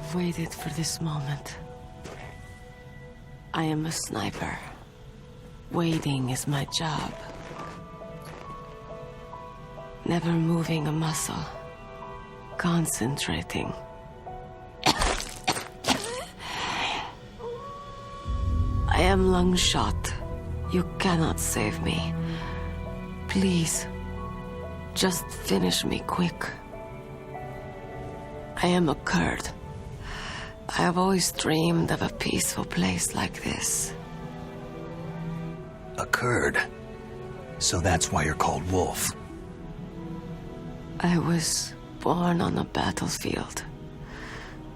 I've waited for this moment. I am a sniper. Waiting is my job. Never moving a muscle. Concentrating. I am lung shot. You cannot save me. Please, just finish me quick. I am a Kurd. I have always dreamed of a peaceful place like this. A Kurd? So that's why you're called Wolf. I was born on a battlefield.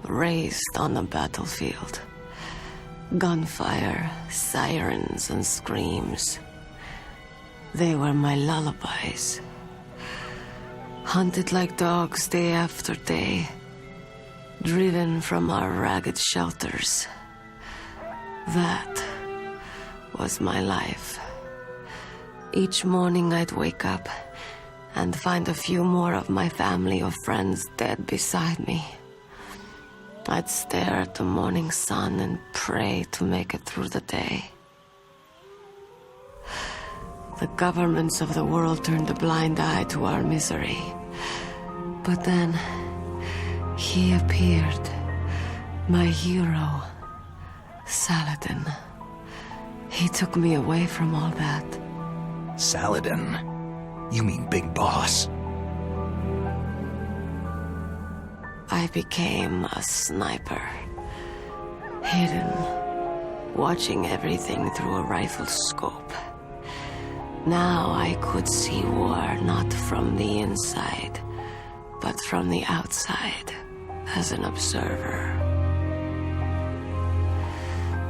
Raised on a battlefield. Gunfire, sirens, and screams. They were my lullabies. Hunted like dogs day after day. Driven from our ragged shelters. That was my life. Each morning I'd wake up and find a few more of my family or friends dead beside me. I'd stare at the morning sun and pray to make it through the day. The governments of the world turned a blind eye to our misery. But then, he appeared. My hero, Saladin. He took me away from all that. Saladin? You mean Big Boss? I became a sniper. Hidden, watching everything through a rifle's scope. Now I could see war not from the inside, but from the outside, as an observer.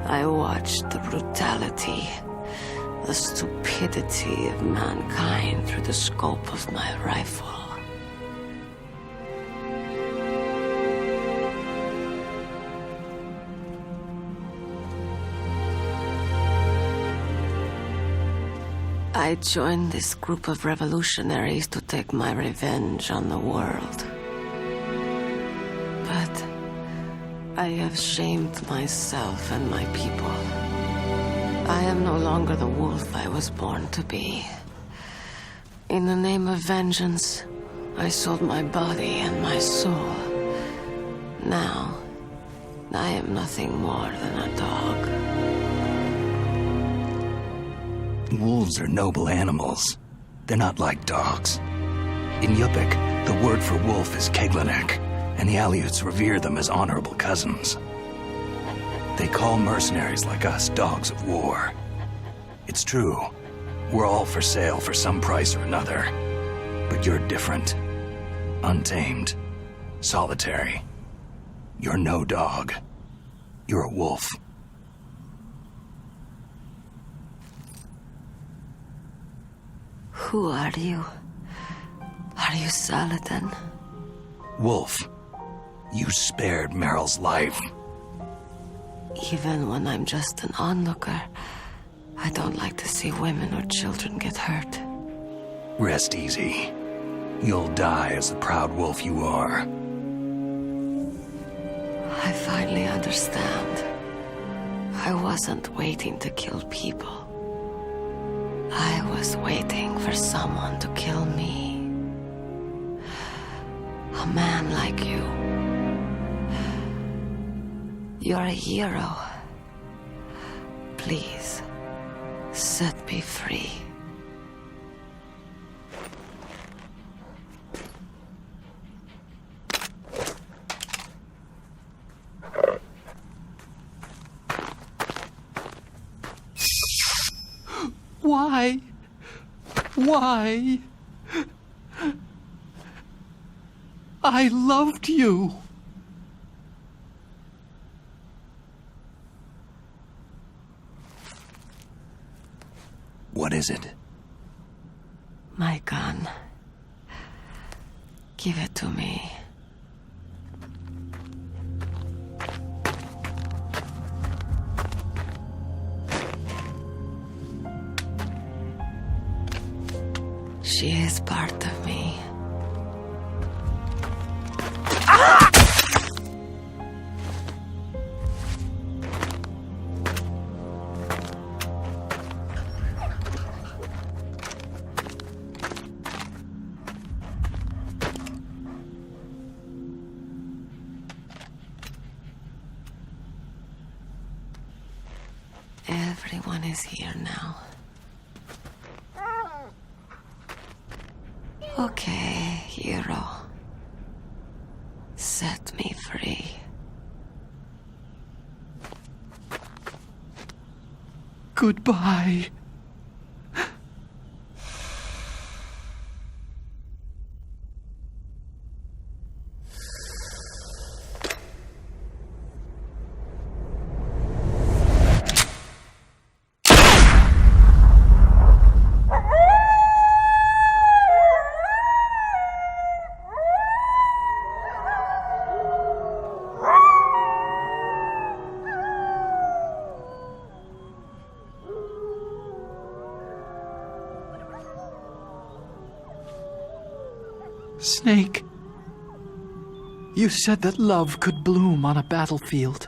I watched the brutality, the stupidity of mankind through the scope of my rifle. I joined this group of revolutionaries to take my revenge on the world. But I have shamed myself and my people. I am no longer the wolf I was born to be. In the name of vengeance, I sold my body and my soul. Now, I am nothing more than a dog. Wolves are noble animals. They're not like dogs. In Yupik, the word for wolf is Keglanek, and the Aleuts revere them as honorable cousins. They call mercenaries like us dogs of war. It's true. We're all for sale for some price or another. But you're different. Untamed. Solitary. You're no dog. You're a wolf. Who are you? Are you Saladin? Wolf. You spared Meryl's life. Even when I'm just an onlooker, I don't like to see women or children get hurt. Rest easy. You'll die as the proud wolf you are. I finally understand. I wasn't waiting to kill people. I was waiting for someone to kill me. A man like you. You're a hero. Please, set me free. Why? Why? I loved you. What is it? My gun. Give it to me. She is part of me. Everyone is here now. Okay, hero. Set me free. Goodbye. Snake, you said that love could bloom on a battlefield.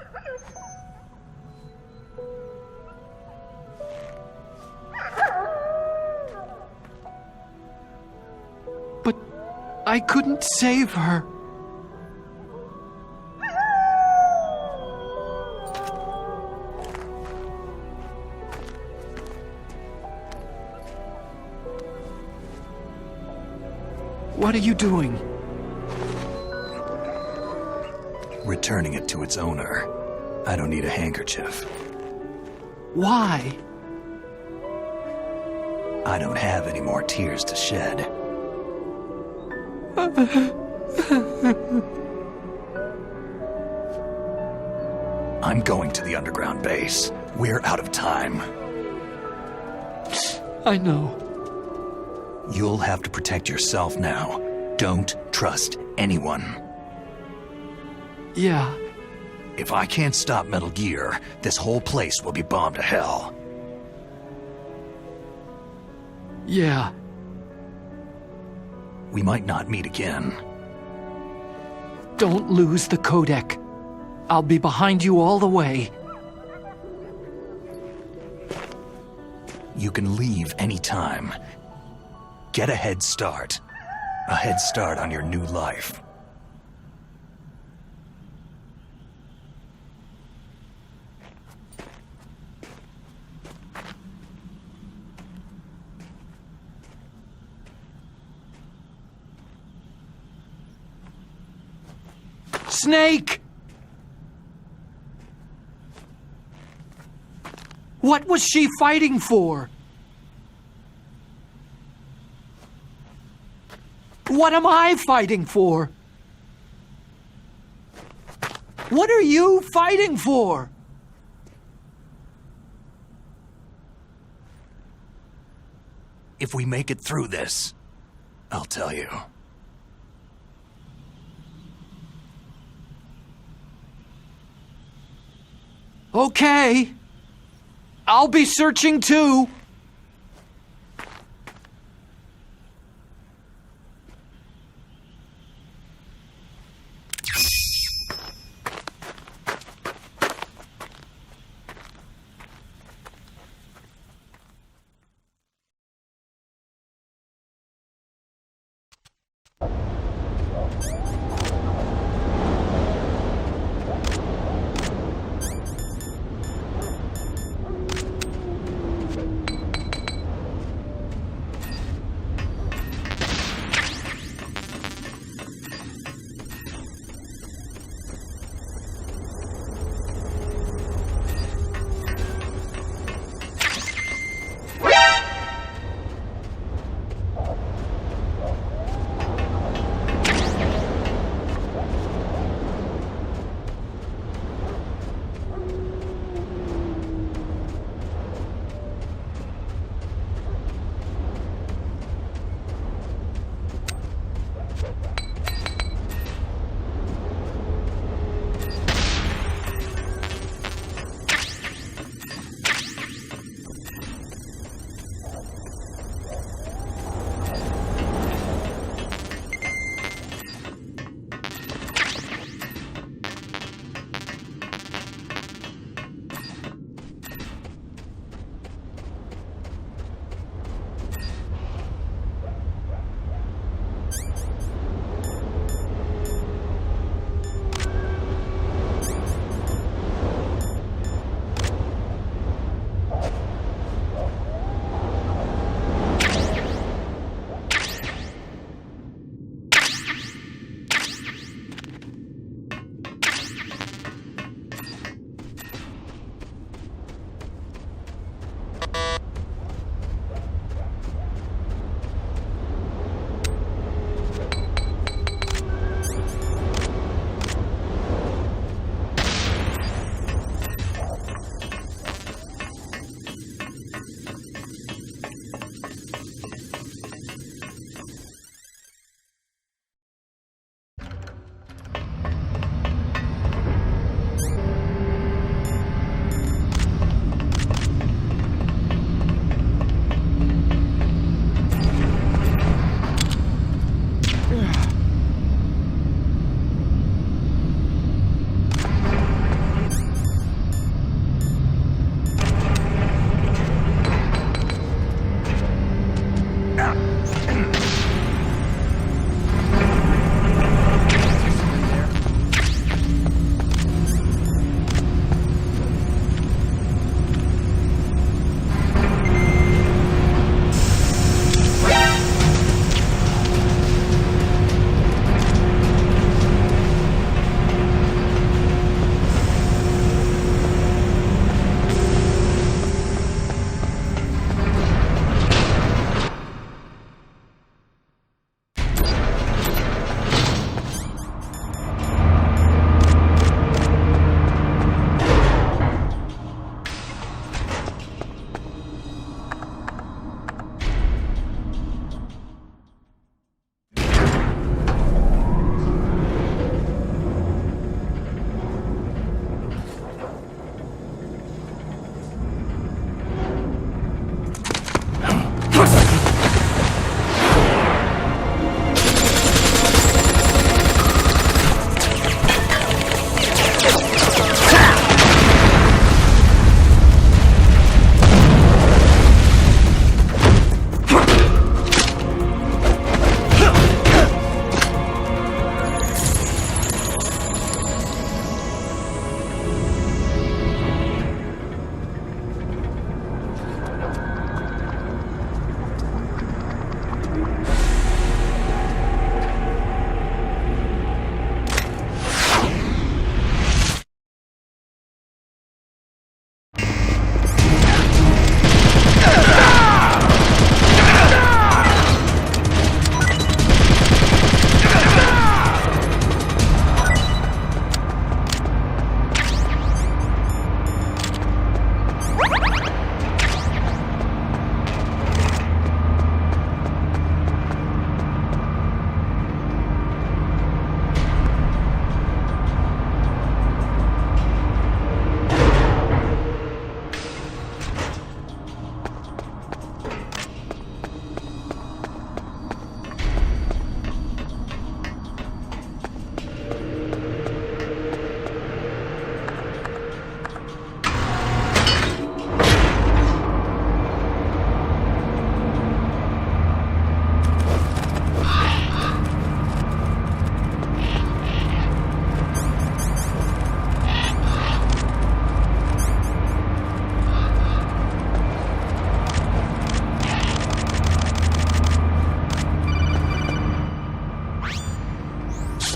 But I couldn't save her. What are you doing? Returning it to its owner. I don't need a handkerchief. Why? I don't have any more tears to shed. I'm going to the underground base. We're out of time. I know. You'll have to protect yourself now. Don't trust anyone. Yeah. If I can't stop Metal Gear, this whole place will be bombed to hell. Yeah. We might not meet again. Don't lose the codec. I'll be behind you all the way. You can leave anytime. Get a head start. A head start on your new life. Snake! What was she fighting for? What am I fighting for? What are you fighting for? If we make it through this, I'll tell you. Okay. I'll be searching too.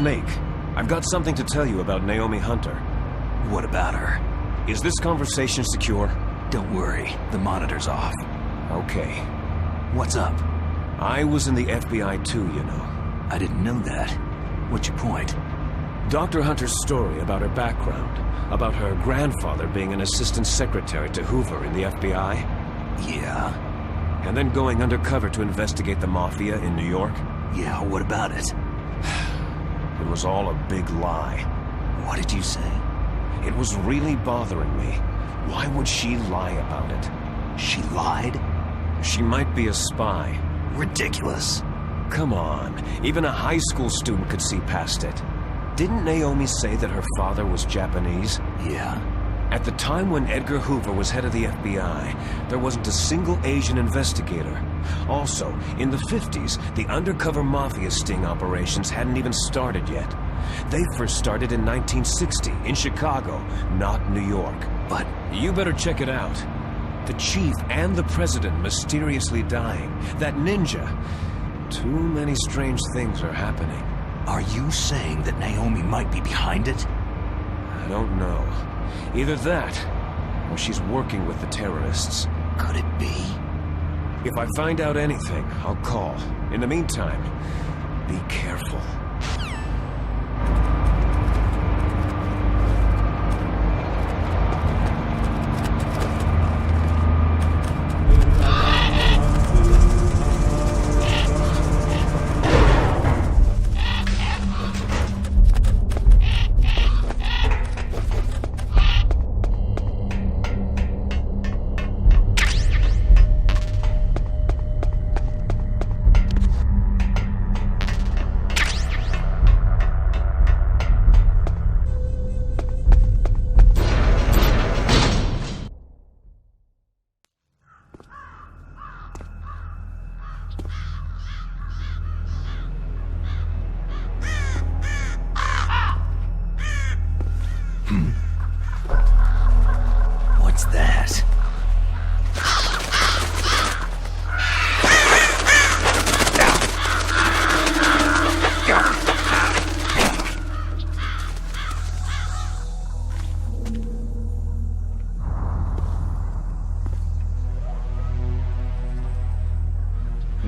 Snake, I've got something to tell you about Naomi Hunter. What about her? Is this conversation secure? Don't worry, the monitor's off. Okay. What's up? I was in the FBI too, you know. I didn't know that. What's your point? Dr. Hunter's story about her background, about her grandfather being an assistant secretary to Hoover in the FBI. Yeah? And then going undercover to investigate the Mafia in New York. Yeah, what about it? It was all a big lie. What did you say? It was really bothering me. Why would she lie about it? She lied? She might be a spy. Ridiculous. Come on, even a high school student could see past it. Didn't Naomi say that her father was Japanese? Yeah. At the time when Edgar Hoover was head of the FBI, there wasn't a single Asian investigator. Also, in the 50s, the undercover Mafia sting operations hadn't even started yet. They first started in 1960, in Chicago, not New York. But you better check it out. The chief and the president mysteriously dying. That ninja. Too many strange things are happening. are you saying that Naomi might be behind it? I don't know. Either that, or she's working with the terrorists. Could it be? If I find out anything, I'll call. In the meantime, be careful. What's that?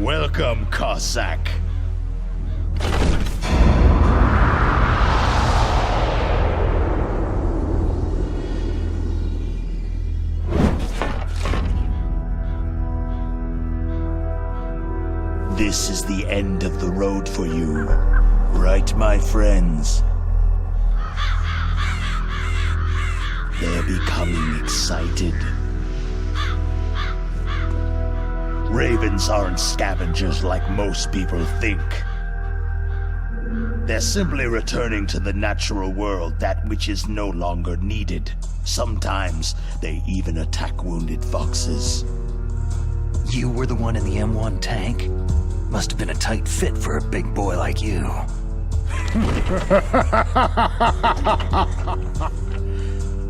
Welcome, Cossack. This is the end of the road for you, right, my friends? They're becoming excited. Ravens aren't scavengers like most people think. They're simply returning to the natural world, that which is no longer needed. Sometimes they even attack wounded foxes. You were the one in the M1 tank? Must have been a tight fit for a big boy like you.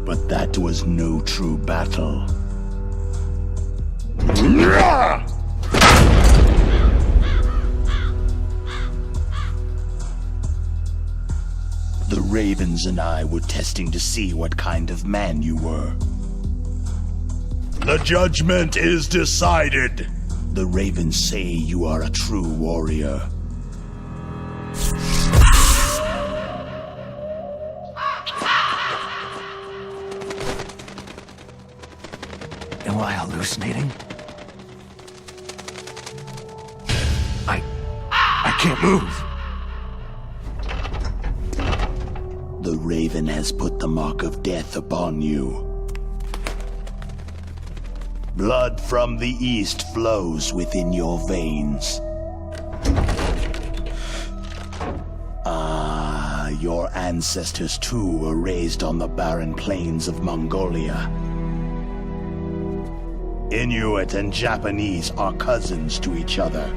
But that was no true battle. The Ravens and I were testing to see what kind of man you were. The judgment is decided. The Ravens say you are a true warrior. Am I hallucinating? I can't move. The Raven has put the mark of death upon you. Blood from the east flows within your veins. Your ancestors too were raised on the barren plains of Mongolia. Inuit and Japanese are cousins to each other.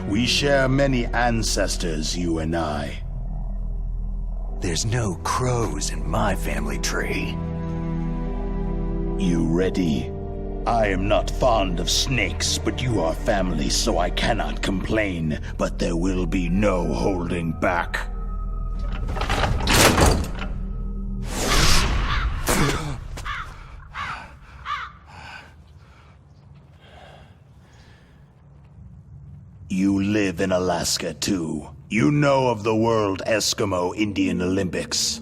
We share many ancestors, you and I. There's no crows in my family tree. You ready? I am not fond of snakes, but you are family, so I cannot complain. But there will be no holding back. You live in Alaska, too. You know of the World Eskimo Indian Olympics.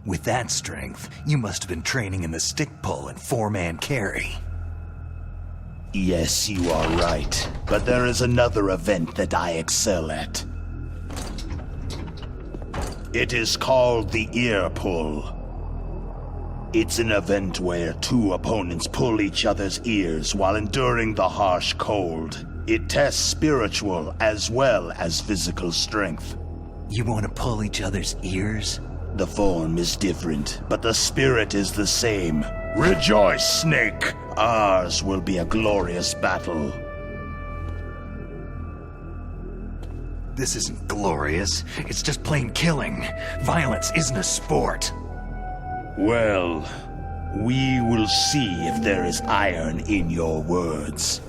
With that strength, you must have been training in the stick pull and four-man carry. Yes, you are right. But there is another event that I excel at. It is called the ear pull. It's an event where two opponents pull each other's ears while enduring the harsh cold. It tests spiritual as well as physical strength. You want to pull each other's ears? The form is different, but the spirit is the same. Rejoice, Snake! Ours will be a glorious battle. This isn't glorious. It's just plain killing. Violence isn't a sport. Well, we will see if there is iron in your words.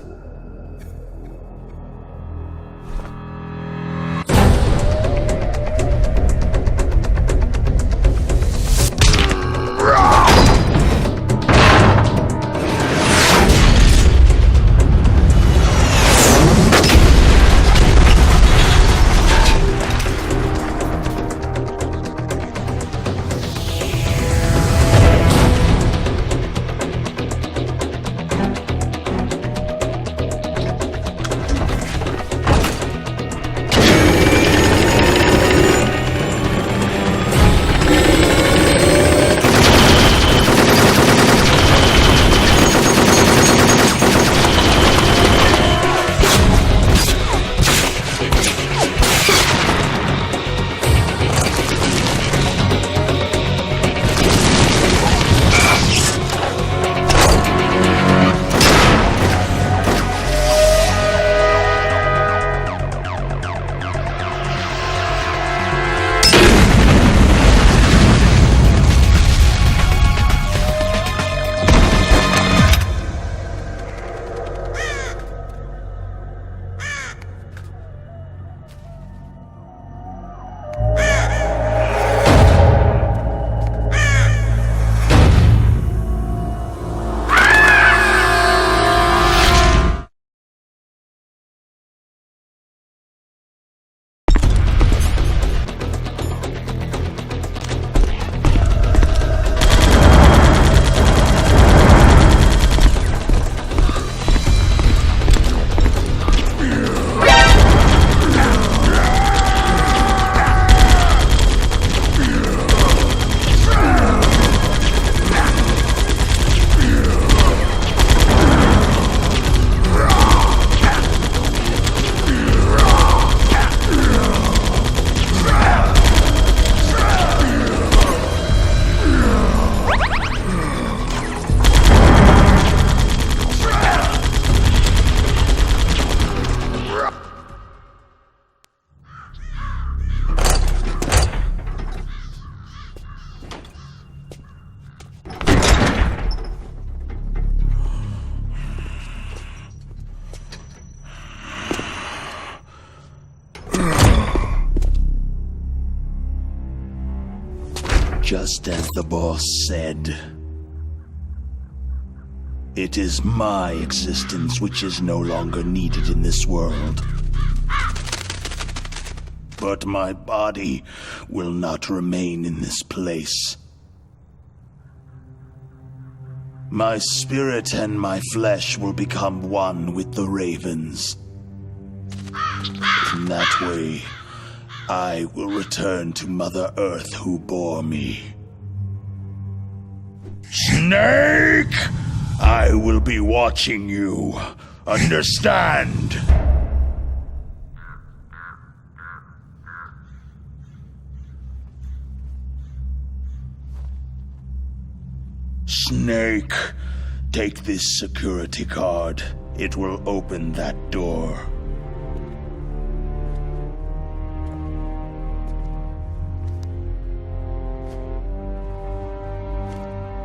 Just as the boss said. It is my existence which is no longer needed in this world. But my body will not remain in this place. My spirit and my flesh will become one with the ravens. In that way, I will return to Mother Earth who bore me. Snake! I will be watching you. Understand? Snake, take this security card. It will open that door.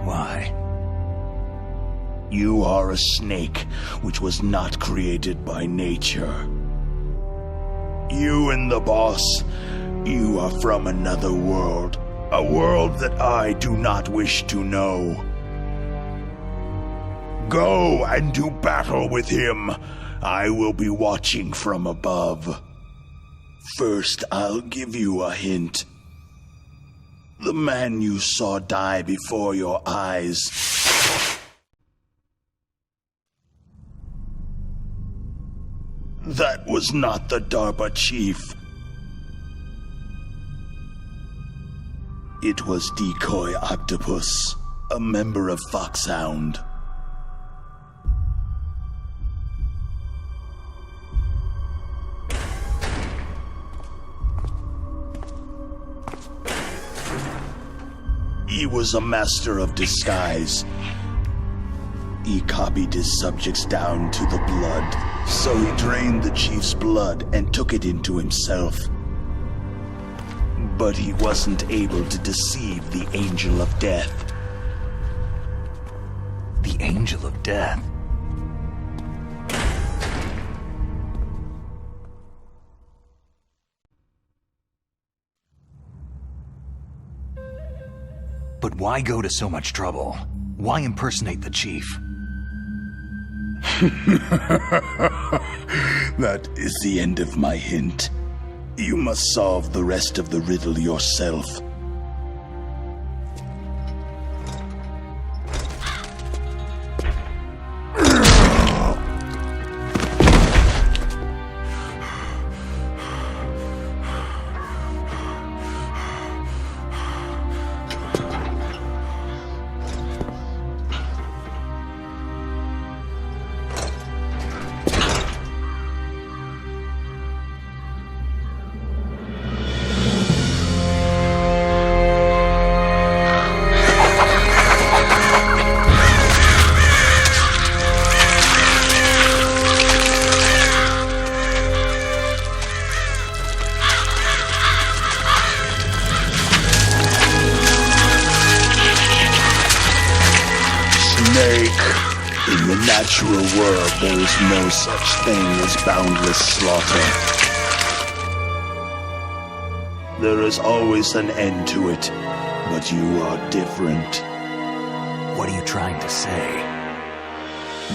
Why? You are a snake which was not created by nature. You and the boss You are from another world. A world that I do not wish to know. Go and do battle with him. I will be watching from above. First, I'll give you a hint. The man you saw die before your eyes. That was not the DARPA chief. It was Decoy Octopus, a member of Foxhound. He was a master of disguise. He copied his subjects down to the blood, so he drained the chief's blood and took it into himself. But he wasn't able to deceive the Angel of Death. The Angel of Death? But why go to so much trouble? Why impersonate the chief? That is the end of my hint. You must solve the rest of the riddle yourself. In the natural world, there is no such thing as boundless slaughter. There is always an end to it, but you are different. What are you trying to say?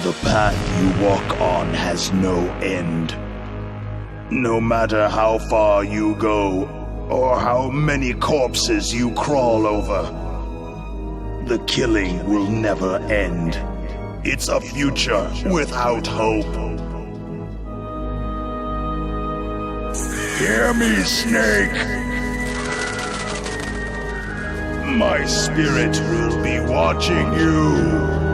The path you walk on has no end. No matter how far you go, or how many corpses you crawl over, the killing will never end. It's a future without hope. Hear me, Snake! My spirit will be watching you.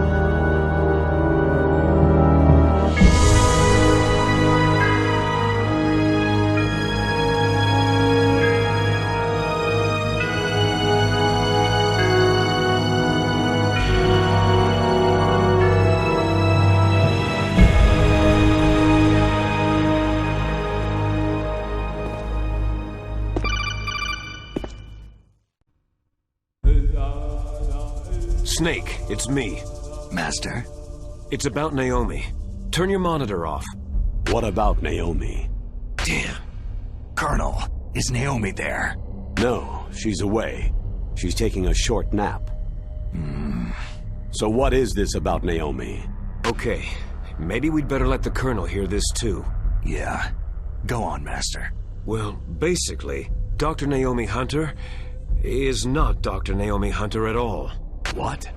Snake, it's me. Master? It's about Naomi. Turn your monitor off. What about Naomi? Damn. Colonel, is Naomi there? No, she's away. She's taking a short nap. So what is this about Naomi? Okay, maybe we'd better let the Colonel hear this too. Yeah. Go on, Master. Well, basically, Dr. Naomi Hunter is not Dr. Naomi Hunter at all. What?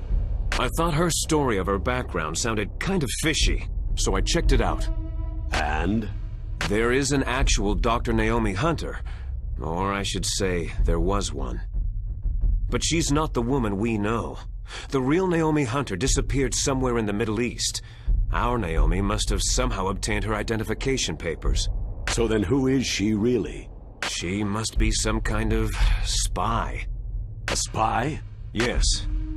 I thought her story of her background sounded kind of fishy, so I checked it out. And? There is an actual Dr. Naomi Hunter, or I should say, there was one. But she's not the woman we know. The real Naomi Hunter disappeared somewhere in the Middle East. Our Naomi must have somehow obtained her identification papers. So then who is she really? She must be some kind of spy. A spy? Yes.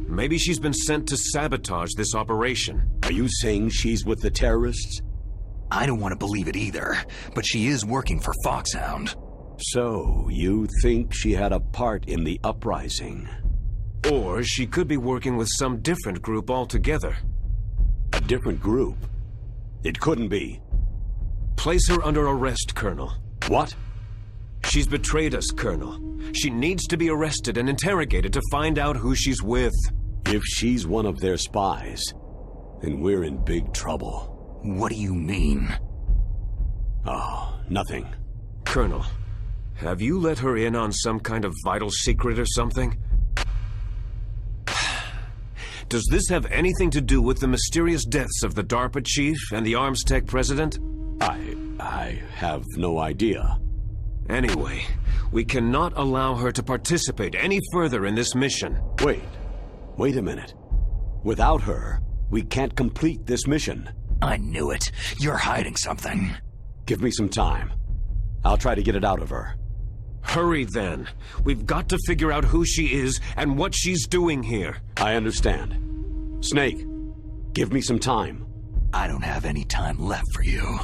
Maybe she's been sent to sabotage this operation. Are you saying she's with the terrorists? I don't want to believe it either, but she is working for Foxhound. So, you think she had a part in the uprising? Or she could be working with some different group altogether. A different group? It couldn't be. Place her under arrest, Colonel. What? She's betrayed us, Colonel. She needs to be arrested and interrogated to find out who she's with. If she's one of their spies, then we're in big trouble. What do you mean? Oh, nothing. Colonel, have you let her in on some kind of vital secret or something? Does this have anything to do with the mysterious deaths of the DARPA chief and the arms tech president? I have no idea. Anyway, we cannot allow her to participate any further in this mission. Wait a minute. Without her, we can't complete this mission. I knew it. You're hiding something. Give me some time. I'll try to get it out of her. Hurry then. We've got to figure out who she is and what she's doing here. I understand. Snake, give me some time. I don't have any time left for you.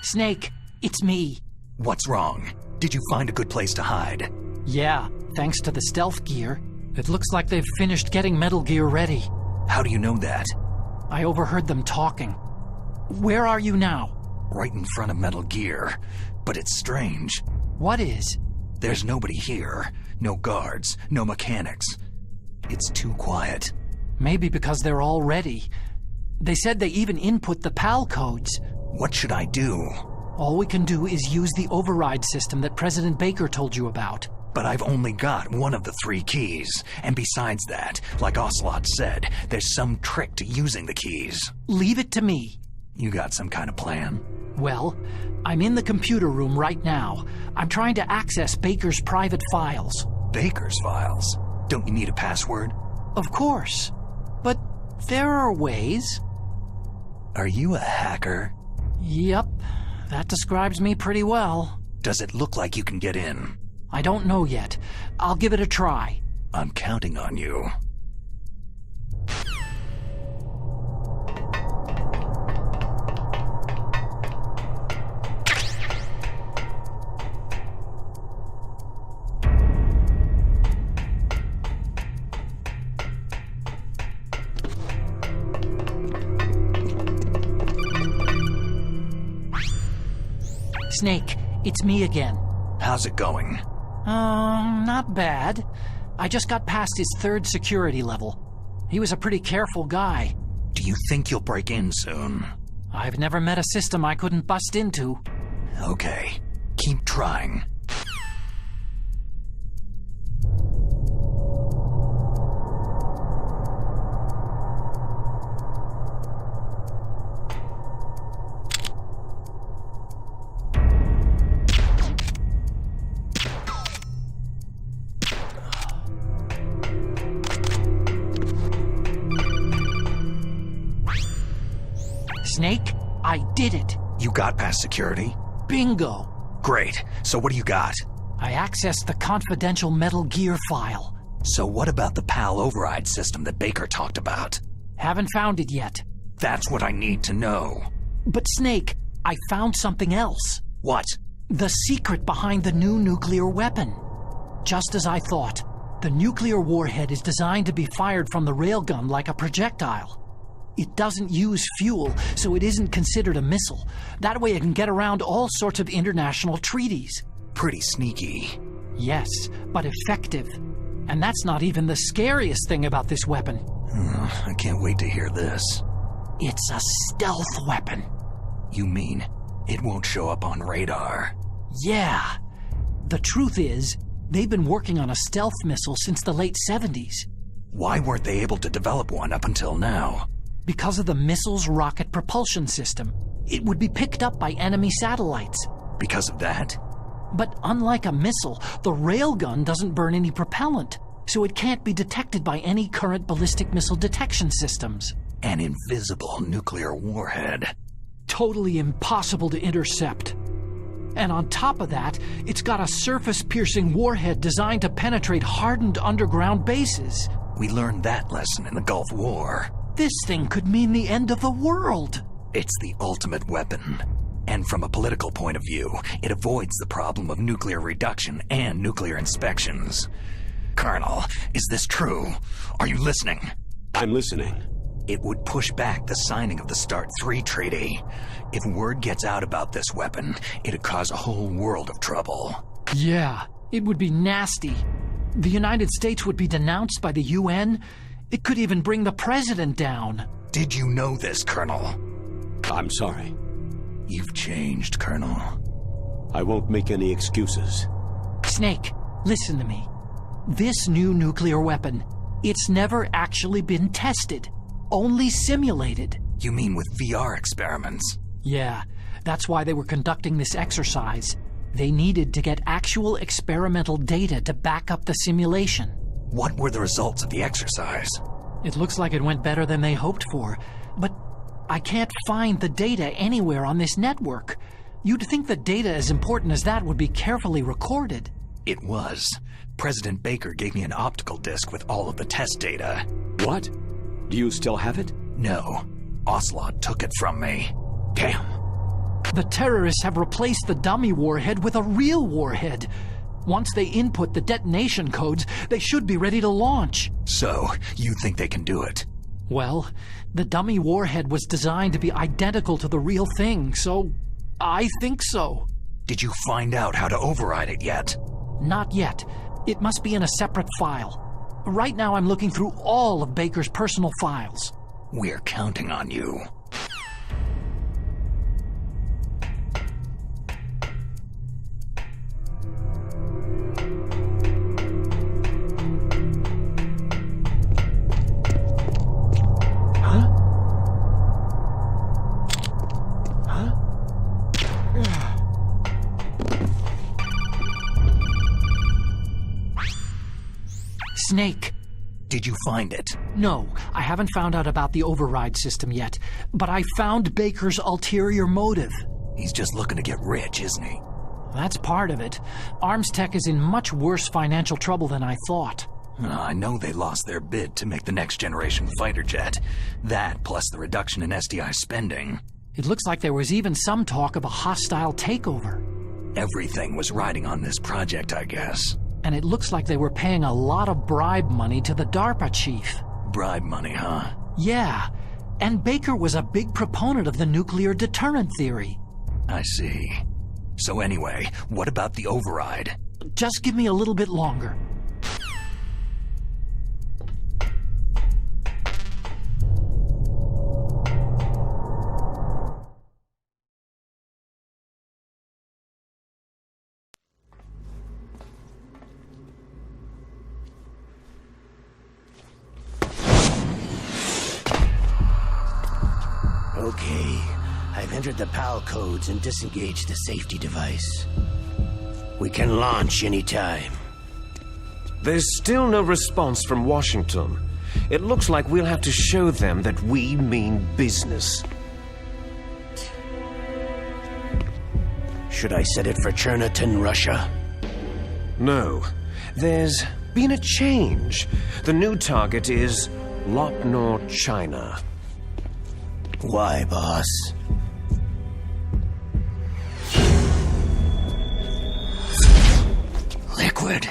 Snake, it's me. What's wrong? Did you find a good place to hide? Yeah, thanks to the stealth gear. It looks like they've finished getting Metal Gear ready. How do you know that? I overheard them talking. Where are you now? Right in front of Metal Gear. But it's strange. What is? There's nobody here. No guards, no mechanics. It's too quiet. Maybe because they're all ready. They said they even input the PAL codes. What should I do? All we can do is use the override system that President Baker told you about. But I've only got one of the 3 keys. And besides that, like Ocelot said, there's some trick to using the keys. Leave it to me. You got some kind of plan? Well, I'm in the computer room right now. I'm trying to access Baker's private files. Baker's files? Don't you need a password? Of course. But there are ways. Are you a hacker? Yep, that describes me pretty well. Does it look like you can get in? I don't know yet. I'll give it a try. I'm counting on you. Snake, it's me again. How's it going? Not bad. I just got past his 3rd security level. He was a pretty careful guy. Do you think you'll break in soon? I've never met a system I couldn't bust into. Okay, keep trying. Snake, I did it. You got past security? Bingo. Great. So what do you got? I accessed the confidential Metal Gear file. So what about the PAL override system that Baker talked about? Haven't found it yet. That's what I need to know. But Snake, I found something else. What? The secret behind the new nuclear weapon. Just as I thought, the nuclear warhead is designed to be fired from the railgun like a projectile. It doesn't use fuel, so it isn't considered a missile. That way it can get around all sorts of international treaties. Pretty sneaky. Yes, but effective. And that's not even the scariest thing about this weapon. I can't wait to hear this. It's a stealth weapon. You mean it won't show up on radar? Yeah. The truth is, they've been working on a stealth missile since the late 70s. Why weren't they able to develop one up until now? Because of the missile's rocket propulsion system. It would be picked up by enemy satellites. Because of that? But unlike a missile, the railgun doesn't burn any propellant, so it can't be detected by any current ballistic missile detection systems. An invisible nuclear warhead. Totally impossible to intercept. And on top of that, it's got a surface-piercing warhead designed to penetrate hardened underground bases. We learned that lesson in the Gulf War. This thing could mean the end of the world. It's the ultimate weapon. And from a political point of view, it avoids the problem of nuclear reduction and nuclear inspections. Colonel, is this true? Are you listening? I'm listening. It would push back the signing of the START 3 treaty. If word gets out about this weapon, it'd cause a whole world of trouble. Yeah, it would be nasty. The United States would be denounced by the UN. It could even bring the president down. Did you know this, Colonel? I'm sorry. You've changed, Colonel. I won't make any excuses. Snake, listen to me. This new nuclear weapon, it's never actually been tested. Only simulated. You mean with VR experiments? Yeah, that's why they were conducting this exercise. They needed to get actual experimental data to back up the simulation. What were the results of the exercise? It looks like it went better than they hoped for, but I can't find the data anywhere on this network. You'd think the data as important as that would be carefully recorded. It was. President Baker gave me an optical disc with all of the test data. What? Do you still have it? No. Ocelot took it from me. Damn. The terrorists have replaced the dummy warhead with a real warhead. Once they input the detonation codes, they should be ready to launch. So, you think they can do it? Well, the dummy warhead was designed to be identical to the real thing, so I think so. Did you find out how to override it yet? Not yet. It must be in a separate file. Right now I'm looking through all of Baker's personal files. We're counting on you. Snake. Did you find it? No, I haven't found out about the override system yet, but I found Baker's ulterior motive. He's just looking to get rich, isn't he? That's part of it. Arms Tech is in much worse financial trouble than I thought. I know they lost their bid to make the next generation fighter jet. That, plus the reduction in SDI spending. It looks like there was even some talk of a hostile takeover. Everything was riding on this project, I guess. And it looks like they were paying a lot of bribe money to the DARPA chief. Bribe money, huh? Yeah, and Baker was a big proponent of the nuclear deterrent theory. I see. So anyway, what about the override? Just give me a little bit longer. Okay. I've entered the PAL codes and disengaged the safety device. We can launch anytime. There's still no response from Washington. It looks like we'll have to show them that we mean business. Should I set it for Cherniton, Russia? No. There's been a change. The new target is Lopnor, China. Why, boss? Liquid.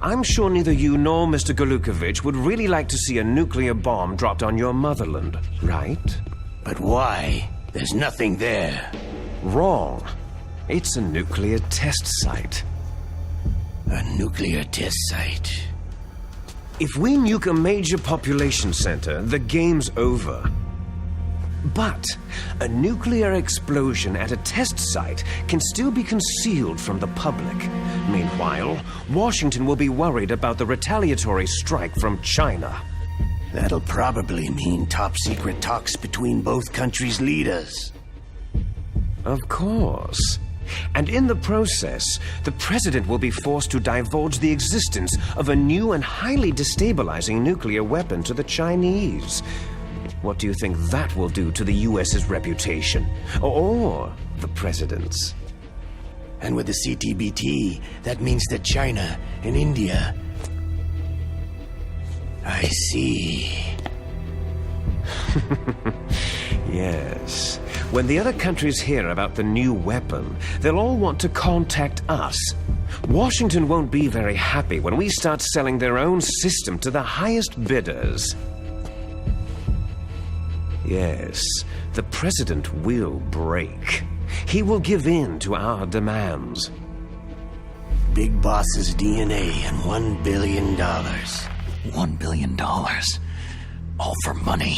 I'm sure neither you nor Mr. Galukovich would really like to see a nuclear bomb dropped on your motherland, right? But why? There's nothing there. Wrong. It's a nuclear test site. A nuclear test site. If we nuke a major population center, the game's over. But a nuclear explosion at a test site can still be concealed from the public. Meanwhile, Washington will be worried about the retaliatory strike from China. That'll probably mean top-secret talks between both countries' leaders. Of course. And in the process, the president will be forced to divulge the existence of a new and highly destabilizing nuclear weapon to the Chinese. What do you think that will do to the US's reputation? Or the president's? And with the CTBT, that means that China and India... I see. Yes. When the other countries hear about the new weapon, they'll all want to contact us. Washington won't be very happy when we start selling their own system to the highest bidders. Yes, the president will break. He will give in to our demands. Big Boss's DNA and $1 billion. $1 billion. All for money.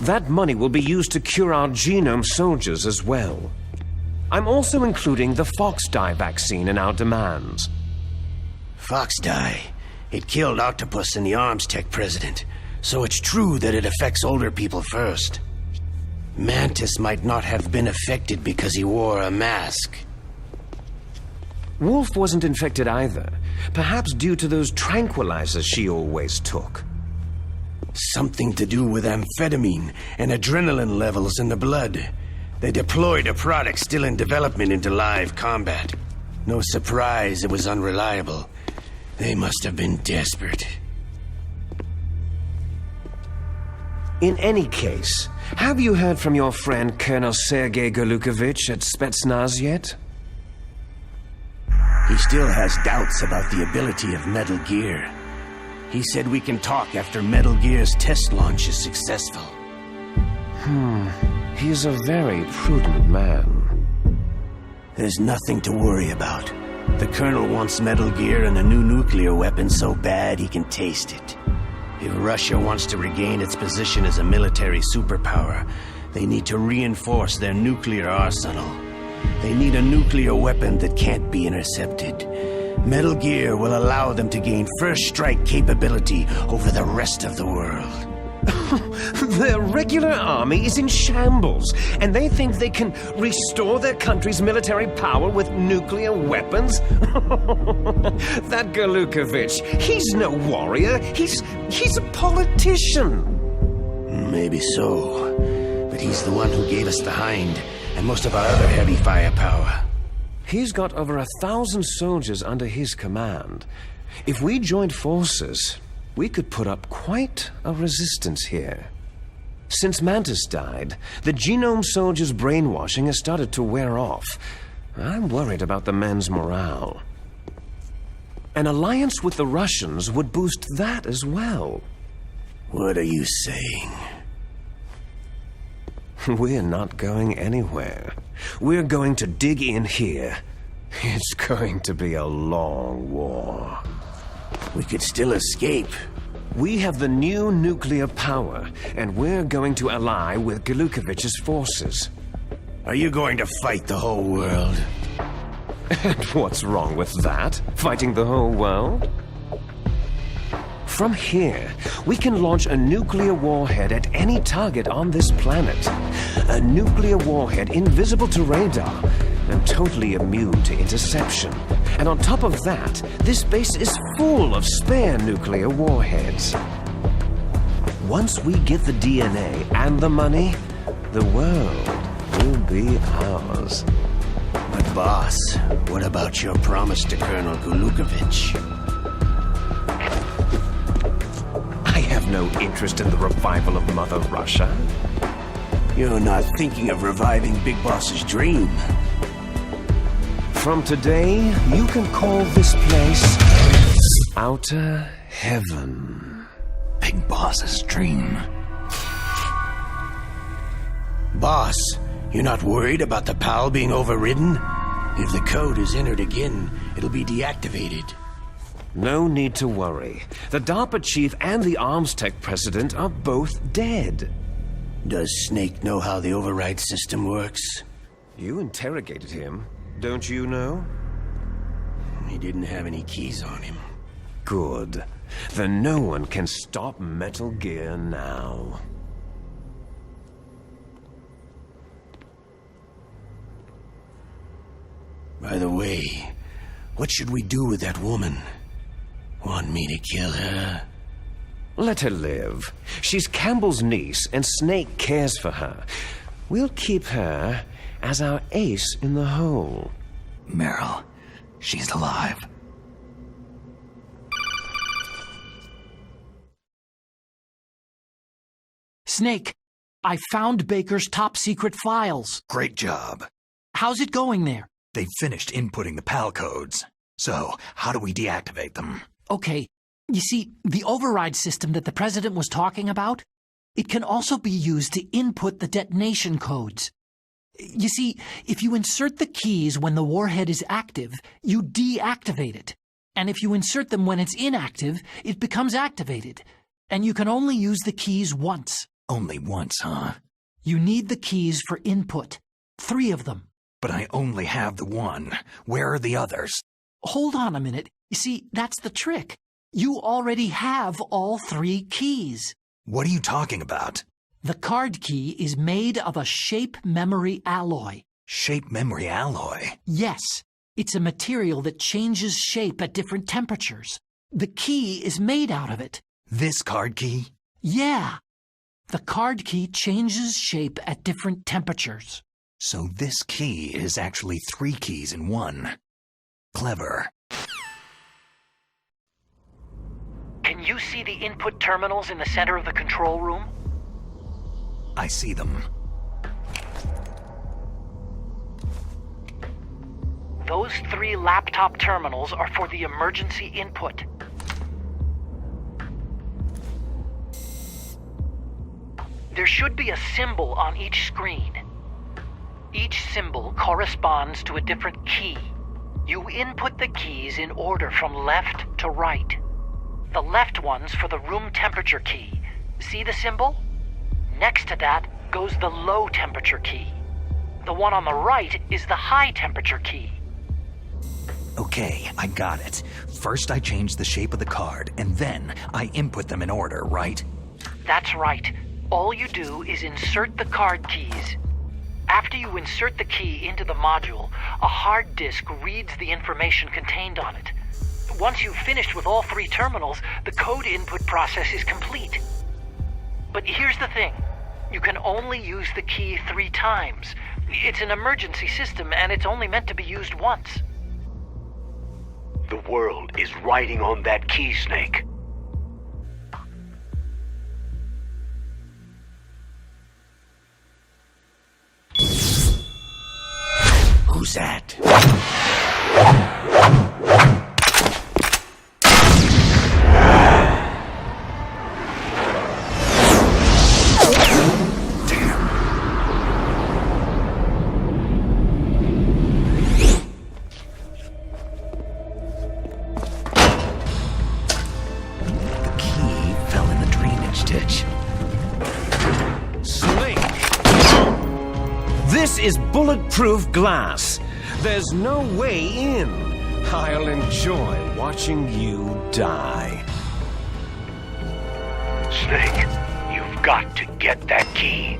That money will be used to cure our genome soldiers as well. I'm also including the Fox-Die vaccine in our demands. Fox-Die? It killed Octopus and the Arms Tech president. So it's true that it affects older people first. Mantis might not have been affected because he wore a mask. Wolf wasn't infected either. Perhaps due to those tranquilizers she always took. Something to do with amphetamine and adrenaline levels in the blood. They deployed a product still in development into live combat. No surprise it was unreliable. They must have been desperate. In any case, have you heard from your friend Colonel Sergei Galukovich at Spetsnaz yet? He still has doubts about the ability of Metal Gear. He said we can talk after Metal Gear's test launch is successful. He's a very prudent man. There's nothing to worry about. The Colonel wants Metal Gear and a new nuclear weapon so bad he can taste it. If Russia wants to regain its position as a military superpower, they need to reinforce their nuclear arsenal. They need a nuclear weapon that can't be intercepted. Metal Gear will allow them to gain first strike capability over the rest of the world. Their regular army is in shambles, and they think they can restore their country's military power with nuclear weapons? That Galukovich, he's no warrior. He's a politician. Maybe so, but he's the one who gave us the Hind and most of our other heavy firepower. He's got over 1,000 soldiers under his command. If we joined forces, we could put up quite a resistance here. Since Mantis died, the genome soldiers' brainwashing has started to wear off. I'm worried about the men's morale. An alliance with the Russians would boost that as well. What are you saying? We're not going anywhere. We're going to dig in here. It's going to be a long war. We could still escape. We have the new nuclear power, and we're going to ally with Galukovich's forces. Are you going to fight the whole world? And what's wrong with that? Fighting the whole world? From here, we can launch a nuclear warhead at any target on this planet. A nuclear warhead invisible to radar and totally immune to interception. And on top of that, this base is full of spare nuclear warheads. Once we get the DNA and the money, the world will be ours. But boss, what about your promise to Colonel Gulukovich? I have no interest in the revival of Mother Russia. You're not thinking of reviving Big Boss's dream. From today, you can call this place Outer Heaven. Big Boss's dream. Boss, you're not worried about the PAL being overridden? If the code is entered again, it'll be deactivated. No need to worry. The DARPA chief and the arms tech president are both dead. Does Snake know how the override system works? You interrogated him, don't you know? He didn't have any keys on him. Good. Then no one can stop Metal Gear now. By the way, what should we do with that woman? Want me to kill her? Let her live. She's Campbell's niece, and Snake cares for her. We'll keep her as our ace in the hole. Meryl, she's alive. Snake, I found Baker's top secret files. Great job. How's it going there? They've finished inputting the PAL codes. So, how do we deactivate them? Okay, you see, the override system that the president was talking about, it can also be used to input the detonation codes. You see, if you insert the keys when the warhead is active, you deactivate it. And if you insert them when it's inactive, it becomes activated. And you can only use the keys once. Only once, huh? You need the keys for input. 3 of them. But I only have the one. Where are the others? Hold on a minute. You see, that's the trick. You already have all 3 keys. What are you talking about? The card key is made of a shape memory alloy. Shape memory alloy? Yes. It's a material that changes shape at different temperatures. The key is made out of it. This card key? Yeah. The card key changes shape at different temperatures. So this key is actually 3 keys in one. Clever. Can you see the input terminals in the center of the control room? I see them. Those 3 laptop terminals are for the emergency input. There should be a symbol on each screen. Each symbol corresponds to a different key. You input the keys in order from left to right. The left one's for the room temperature key. See the symbol? Next to that goes the low temperature key. The one on the right is the high temperature key. Okay, I got it. First I change the shape of the card, and then I input them in order, right? That's right. All you do is insert the card keys. After you insert the key into the module, a hard disk reads the information contained on it. Once you've finished with all 3 terminals, the code input process is complete. But here's the thing. You can only use the key 3 times. It's an emergency system, and it's only meant to be used once. The world is riding on that key, Snake. Who's that? This is bulletproof glass. There's no way in. I'll enjoy watching you die. got to get that key.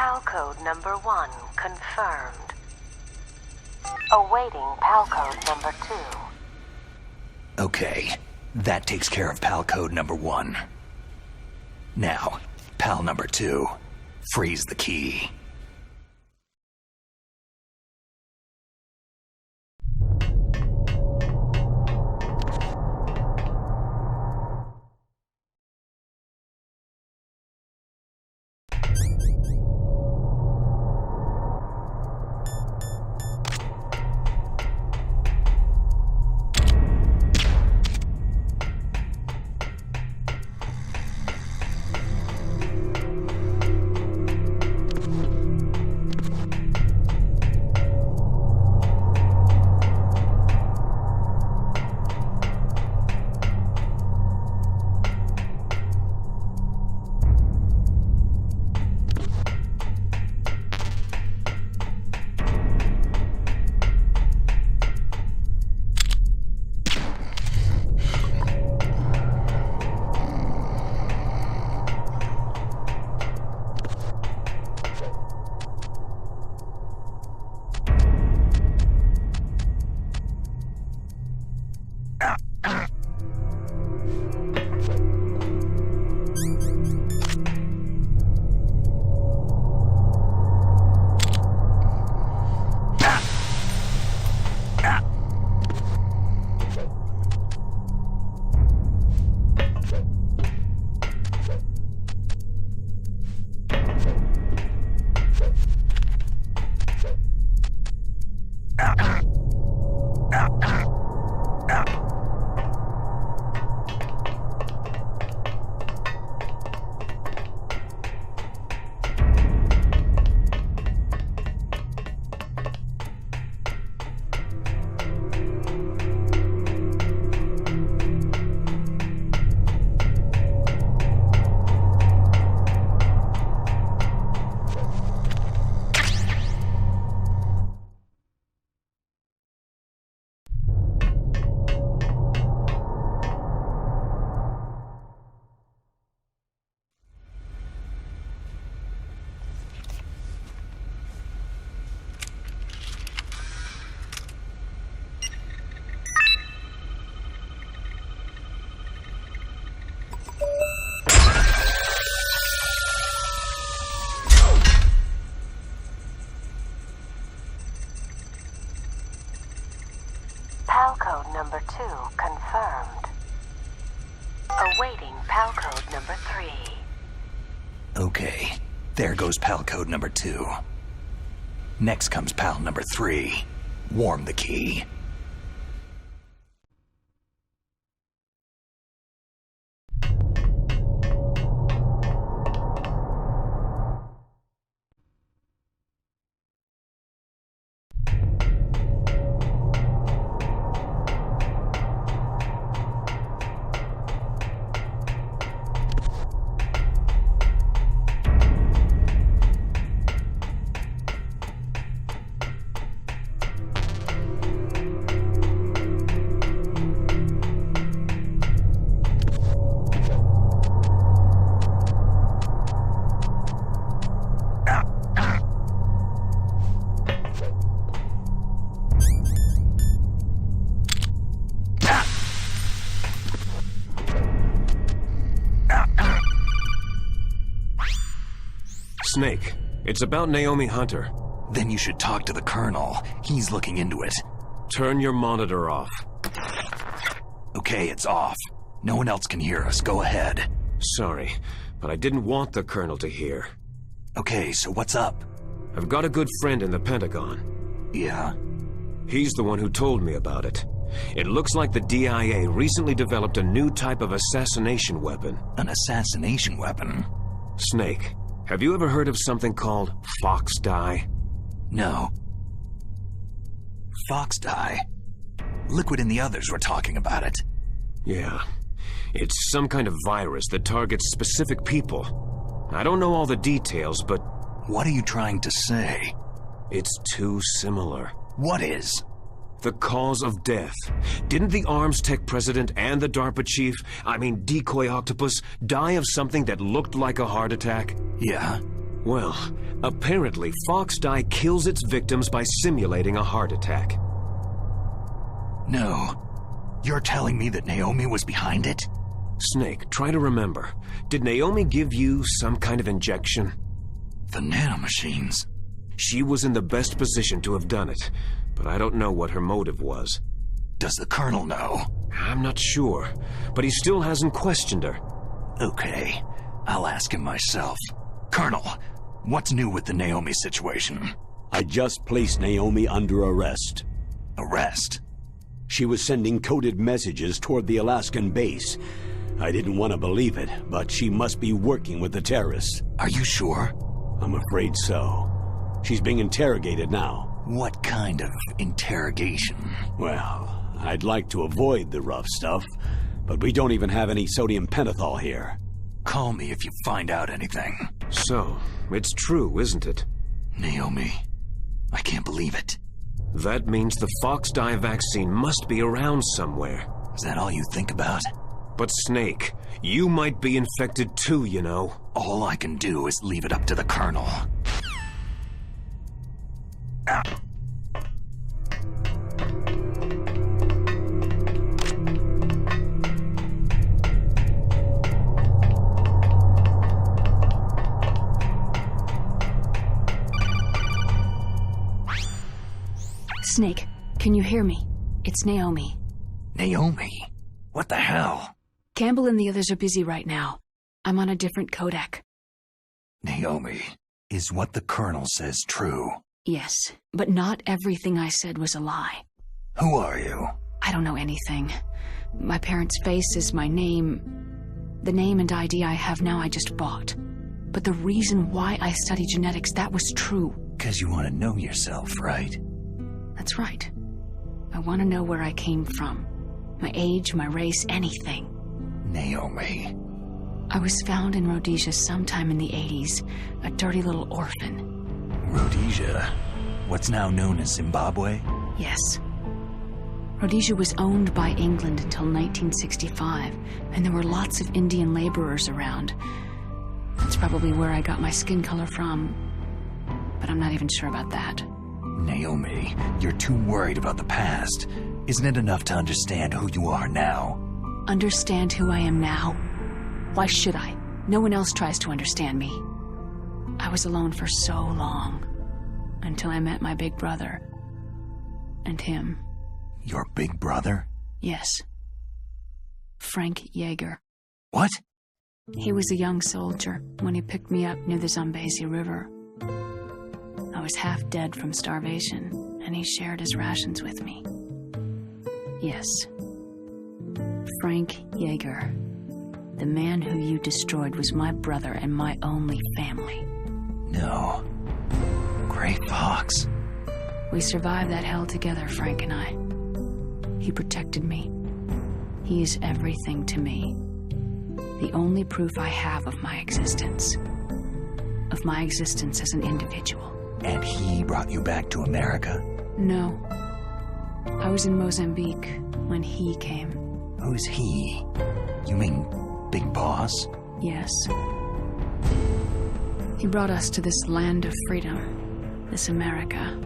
PAL code number 1 confirmed. Awaiting PAL code number 2. Okay, that takes care of PAL code number 1. Now, PAL number 2, freeze the key. PAL code number 3. Okay, there goes PAL code number 2. Next comes PAL number 3. Warm the key. Snake, it's about Naomi Hunter. Then you should talk to the Colonel. He's looking into it. Turn your monitor off. Okay, it's off. No one else can hear us. Go ahead. Sorry, but I didn't want the Colonel to hear. Okay, so what's up? I've got a good friend in the Pentagon. Yeah? He's the one who told me about it. It looks like the DIA recently developed a new type of assassination weapon. An assassination weapon? Snake, have you ever heard of something called fox-die? No. Fox-die? Liquid and the others were talking about it. Yeah. It's some kind of virus that targets specific people. I don't know all the details, but... What are you trying to say? It's too similar. What is? The cause of death. Didn't the Arms Tech president and the DARPA chief, Decoy Octopus, die of something that looked like a heart attack? Yeah? Well, apparently fox-die kills its victims by simulating a heart attack. No. You're telling me that Naomi was behind it? Snake, try to remember. Did Naomi give you some kind of injection? The nanomachines. She was in the best position to have done it, but I don't know what her motive was. Does the Colonel know? I'm not sure, but he still hasn't questioned her. Okay, I'll ask him myself. Colonel, what's new with the Naomi situation? I just placed Naomi under arrest. Arrest? She was sending coded messages toward the Alaskan base. I didn't want to believe it, but she must be working with the terrorists. Are you sure? I'm afraid so. She's being interrogated now. What kind of interrogation? Well, I'd like to avoid the rough stuff, but we don't even have any sodium pentothal here. Call me if you find out anything. So, it's true, isn't it? Naomi, I can't believe it. That means the fox-die vaccine must be around somewhere. Is that all you think about? But Snake, you might be infected too, you know. All I can do is leave it up to the Colonel. Snake, can you hear me? It's Naomi. Naomi? What the hell? Campbell and the others are busy right now. I'm on a different codec. Naomi, is what the Colonel says true? Yes, but not everything I said was a lie. Who are you? I don't know anything. My parents' faces, my name... The name and ID I have now I just bought. But the reason why I study genetics, that was true. 'Cause you want to know yourself, right? That's right. I want to know where I came from. My age, my race, anything. Naomi. I was found in Rhodesia sometime in the 80s, a dirty little orphan. Rhodesia? What's now known as Zimbabwe? Yes. Rhodesia was owned by England until 1965, and there were lots of Indian laborers around. That's probably where I got my skin color from, but I'm not even sure about that. Naomi, you're too worried about the past. Isn't it enough to understand who you are now? Understand who I am now? Why should I? No one else tries to understand me. I was alone for so long, until I met my big brother. And him. Your big brother? Yes. Frank Yeager. What? He was a young soldier when he picked me up near the Zambezi River. I was half dead from starvation, and he shared his rations with me. Yes. Frank Yeager. The man who you destroyed was my brother and my only family. No. Gray Fox. We survived that hell together, Frank and I. He protected me. He is everything to me. The only proof I have of my existence. Of my existence as an individual. And he brought you back to America? No. I was in Mozambique when he came. Who's he? You mean Big Boss? Yes. He brought us to this land of freedom, this America.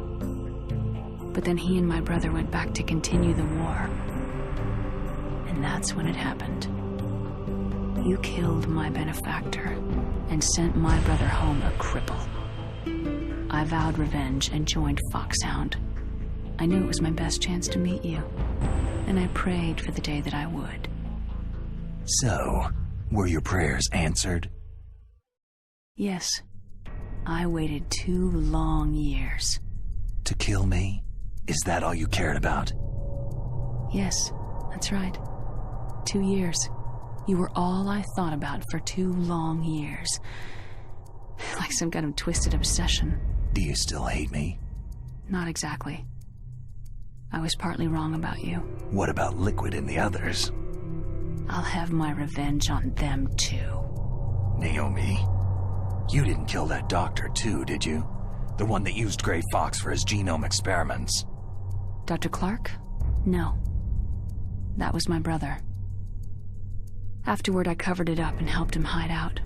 But then he and my brother went back to continue the war. And that's when it happened. You killed my benefactor and sent my brother home a cripple. I vowed revenge and joined Foxhound. I knew it was my best chance to meet you, and I prayed for the day that I would. So, were your prayers answered? Yes. I waited 2 long years. To kill me? Is that all you cared about? Yes, that's right. 2 years. You were all I thought about for 2 long years. Like some kind of twisted obsession. Do you still hate me? Not exactly. I was partly wrong about you. What about Liquid and the others? I'll have my revenge on them too. Naomi, you didn't kill that doctor too, did you? The one that used Gray Fox for his genome experiments. Dr. Clark? No. That was my brother. Afterward, I covered it up and helped him hide out.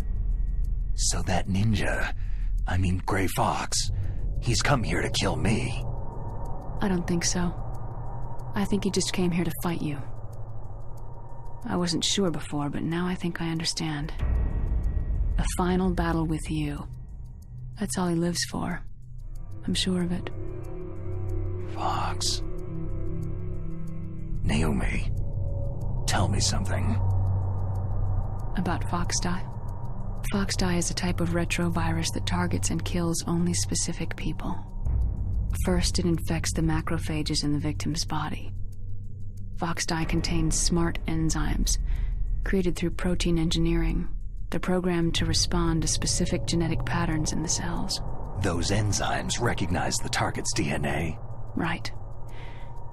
So that ninja, Gray Fox, he's come here to kill me. I don't think so. I think he just came here to fight you. I wasn't sure before, but now I think I understand. A final battle with you. That's all he lives for. I'm sure of it. Fox. Naomi, tell me something. About FoxDie? FoxDie is a type of retrovirus that targets and kills only specific people. First, it infects the macrophages in the victim's body. FoxDie contains smart enzymes, created through protein engineering. They're programmed to respond to specific genetic patterns in the cells. Those enzymes recognize the target's DNA? Right.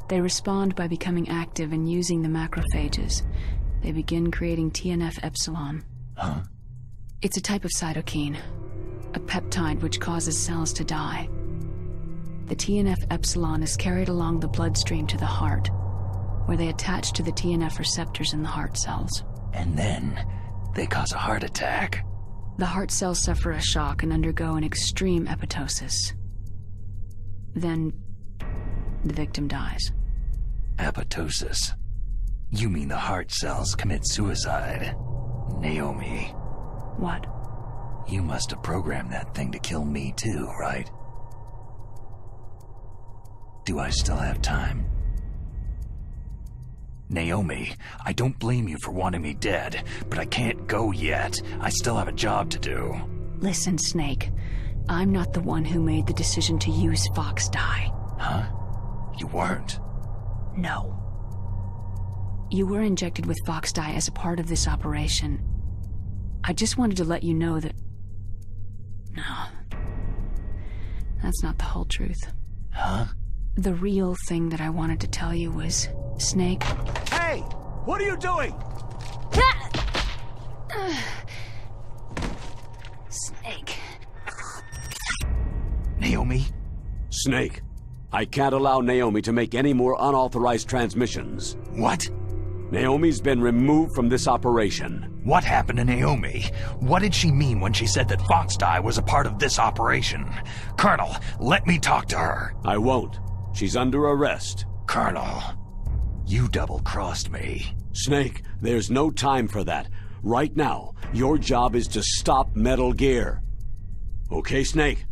They respond by becoming active and using the macrophages. They begin creating TNF-epsilon. Huh? It's a type of cytokine, a peptide which causes cells to die. The TNF-epsilon is carried along the bloodstream to the heart, where they attach to the TNF receptors in the heart cells. And then they cause a heart attack. The heart cells suffer a shock and undergo an extreme apoptosis. Then the victim dies. Apoptosis? You mean the heart cells commit suicide? Naomi. What? You must have programmed that thing to kill me too, right? Do I still have time? Naomi, I don't blame you for wanting me dead, but I can't go yet. I still have a job to do. Listen, Snake. I'm not the one who made the decision to use FoxDie. Huh? You weren't? No. You were injected with FoxDie as a part of this operation. I just wanted to let you know that... No. That's not the whole truth. Huh? The real thing that I wanted to tell you was, Snake... Hey! What are you doing? Snake. Naomi? Snake, I can't allow Naomi to make any more unauthorized transmissions. What? Naomi's been removed from this operation. What happened to Naomi? What did she mean when she said that FoxDie was a part of this operation? Colonel, let me talk to her. I won't. She's under arrest. Colonel, you double-crossed me. Snake, there's no time for that. Right now, your job is to stop Metal Gear. Okay, Snake?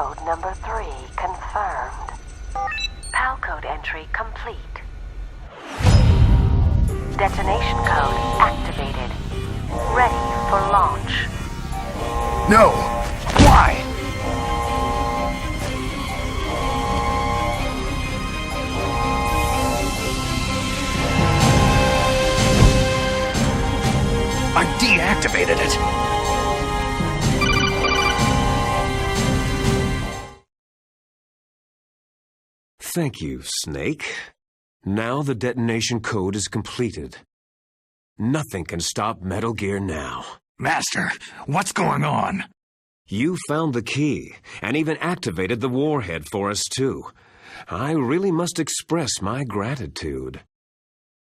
code number 3 confirmed. PAL code entry complete. Detonation code activated. Ready for launch. No! Why? I deactivated it. Thank you, Snake. Now the detonation code is completed. Nothing can stop Metal Gear now. Master, what's going on? You found the key, and even activated the warhead for us, too. I really must express my gratitude.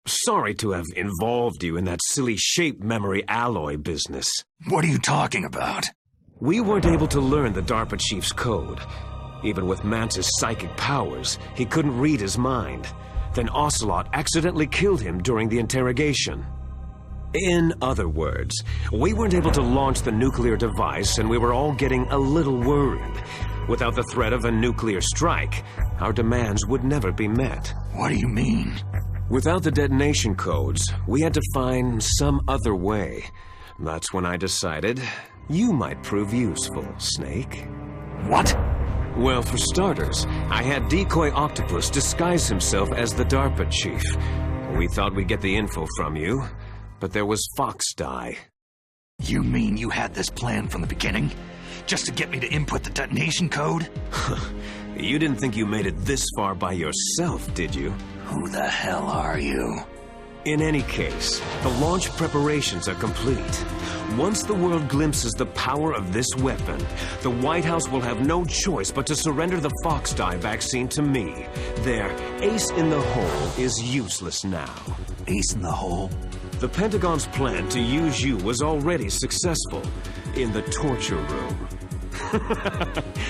Sorry to have involved you in that silly shape memory alloy business. What are you talking about? We weren't able to learn the DARPA chief's code. Even with Mance's psychic powers, he couldn't read his mind. Then Ocelot accidentally killed him during the interrogation. In other words, we weren't able to launch the nuclear device, and we were all getting a little worried. Without the threat of a nuclear strike, our demands would never be met. What do you mean? Without the detonation codes, we had to find some other way. That's when I decided you might prove useful, Snake. What? Well, for starters, I had Decoy Octopus disguise himself as the DARPA chief. We thought we'd get the info from you, but there was Fox-Die. You mean you had this plan from the beginning? Just to get me to input the detonation code? You didn't think you made it this far by yourself, did you? Who the hell are you? In any case, the launch preparations are complete. Once the world glimpses the power of this weapon, the White House will have no choice but to surrender the Fox-Die vaccine to me. Their ace in the hole is useless now. Ace in the hole? The Pentagon's plan to use you was already successful in the torture room.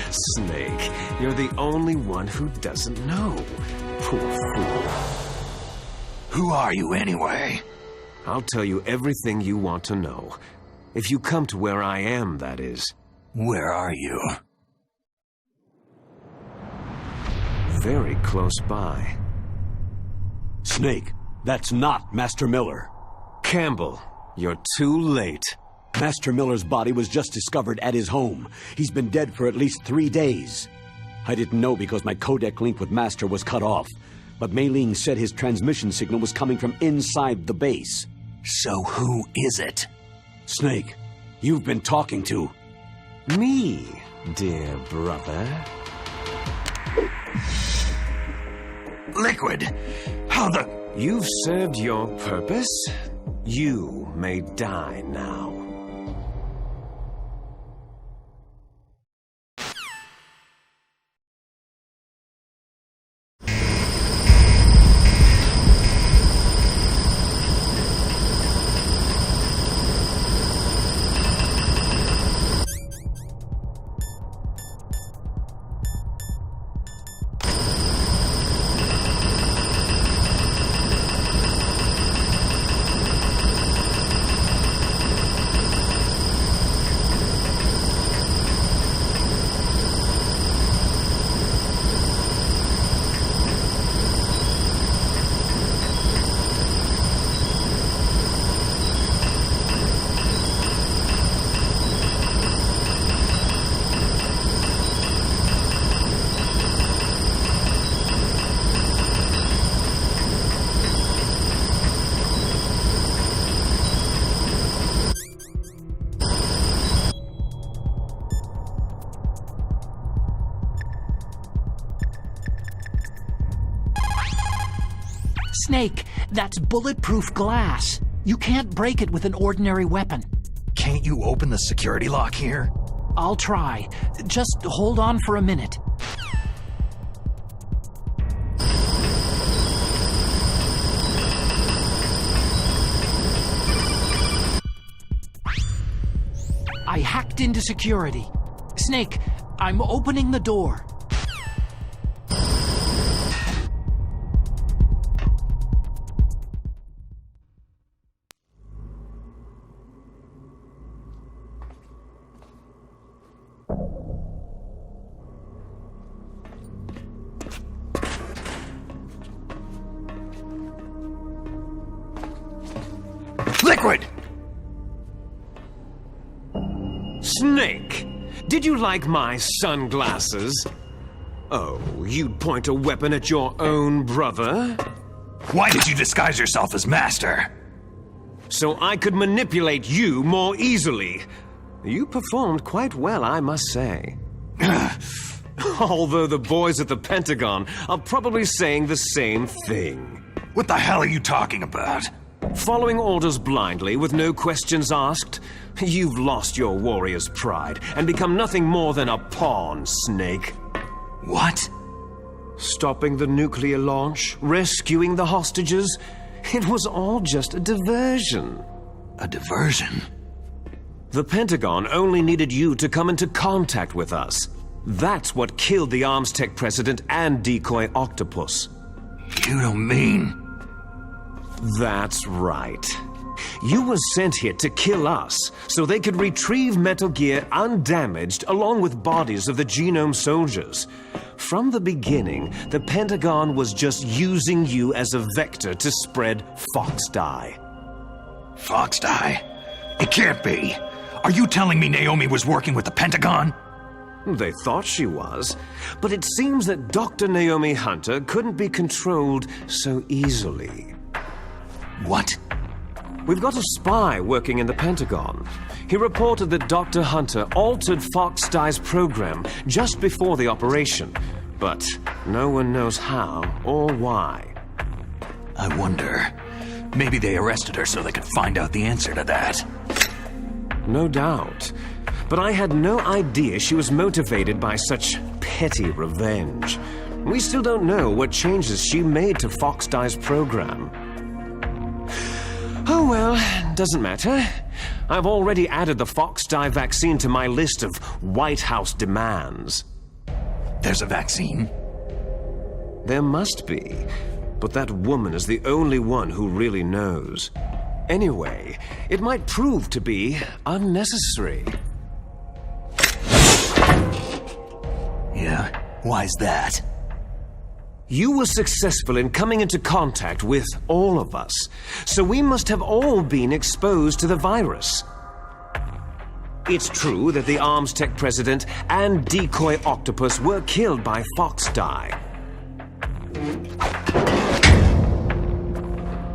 Snake, you're the only one who doesn't know. Poor fool. Who are you anyway? I'll tell you everything you want to know. If you come to where I am, that is. Where are you? Very close by. Snake, that's not Master Miller. Campbell, you're too late. Master Miller's body was just discovered at his home. He's been dead for at least 3 days. I didn't know because my codec link with Master was cut off. But Mei Ling said his transmission signal was coming from inside the base. So who is it? Snake, you've been talking to... Me, dear brother. Liquid! How the... You've served your purpose. You may die now. Snake, that's bulletproof glass. You can't break it with an ordinary weapon. Can't you open the security lock here? I'll try. Just hold on for a minute. I hacked into security. Snake, I'm opening the door. liquid! Snake, did you like my sunglasses? Oh, you'd point a weapon at your own brother? Why did you disguise yourself as Master? So I could manipulate you more easily. You performed quite well, I must say. Although the boys at the Pentagon are probably saying the same thing. What the hell are you talking about? Following orders blindly with no questions asked, you've lost your warrior's pride and become nothing more than a pawn, Snake. What? Stopping the nuclear launch, rescuing the hostages, it was all just a diversion. A diversion? The Pentagon only needed you to come into contact with us. That's what killed the Arms Tech president and decoy octopus. You don't mean... That's right. You were sent here to kill us, so they could retrieve Metal Gear undamaged along with bodies of the Genome soldiers. From the beginning, the Pentagon was just using you as a vector to spread Fox-Die. Fox-Die? It can't be! Are you telling me Naomi was working with the Pentagon? They thought she was, but it seems that Dr. Naomi Hunter couldn't be controlled so easily. What? We've got a spy working in the Pentagon. He reported that Dr. Hunter altered Fox-Die's program just before the operation, but no one knows how or why. I wonder. Maybe they arrested her so they could find out the answer to that. No doubt. But I had no idea she was motivated by such petty revenge. We still don't know what changes she made to Fox-Die's program. Oh well, doesn't matter. I've already added the Fox-Die vaccine to my list of White House demands. There's a vaccine? There must be, but that woman is the only one who really knows. Anyway, it might prove to be unnecessary. Yeah? Why's that? You were successful in coming into contact with all of us, so we must have all been exposed to the virus. It's true that the Arms Tech president and decoy octopus were killed by Fox-Die.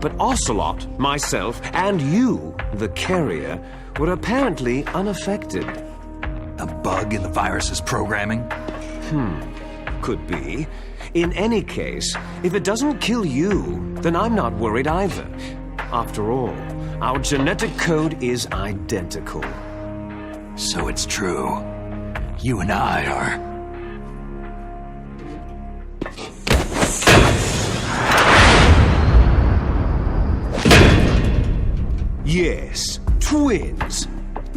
But Ocelot, myself, and you, the carrier, were apparently unaffected. A bug in the virus's programming? Could be. In any case, if it doesn't kill you, then I'm not worried either. After all, our genetic code is identical. So it's true. You and I are... Yes, twins.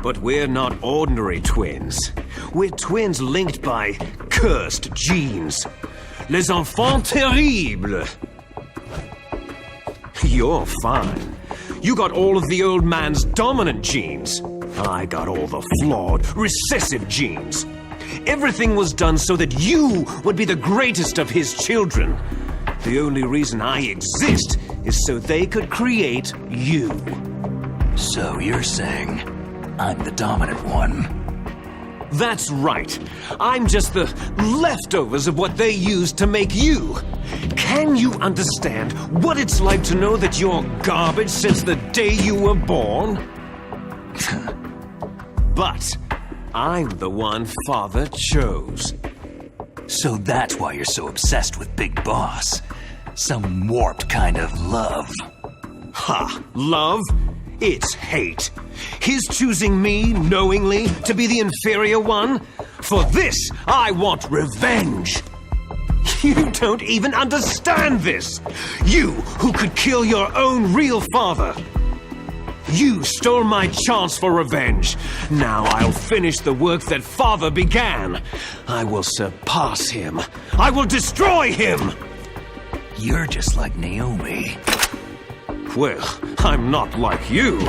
But we're not ordinary twins. We're twins linked by cursed genes. Les enfants terribles. You're fine. You got all of the old man's dominant genes. I got all the flawed, recessive genes. Everything was done so that you would be the greatest of his children. The only reason I exist is so they could create you. So you're saying I'm the dominant one? That's right. I'm just the leftovers of what they used to make you. Can you understand what it's like to know that you're garbage since the day you were born? But I'm the one Father chose. So that's why you're so obsessed with Big Boss. Some warped kind of love. Ha! Love? It's hate. His choosing me, knowingly, to be the inferior one? For this, I want revenge. You don't even understand this. You, who could kill your own real father. You stole my chance for revenge. Now I'll finish the work that Father began. I will surpass him. I will destroy him. You're just like Naomi. Well, I'm not like you.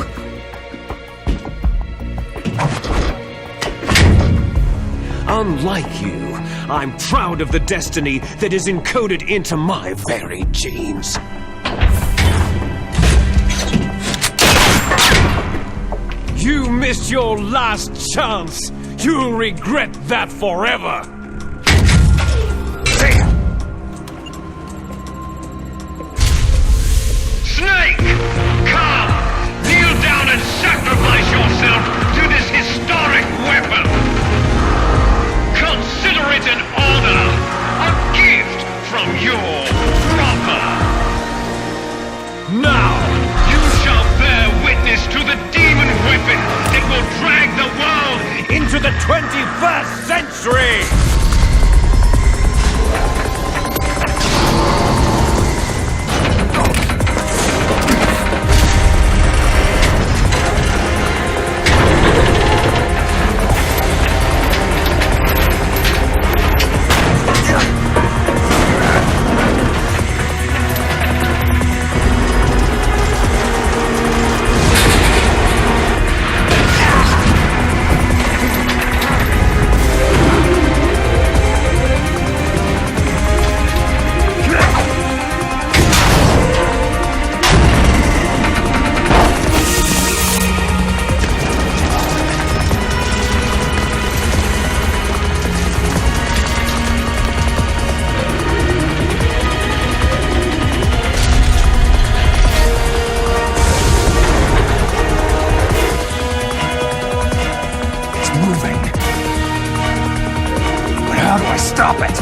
Unlike you, I'm proud of the destiny that is encoded into my very genes. You missed your last chance! You'll regret that forever! Snake! Come! Kneel down and sacrifice yourself to this historic weapon! Consider it an honor! A gift from your brother! Now! You shall bear witness to the demon weapon that will drag the world Into the 21st century! Stop it!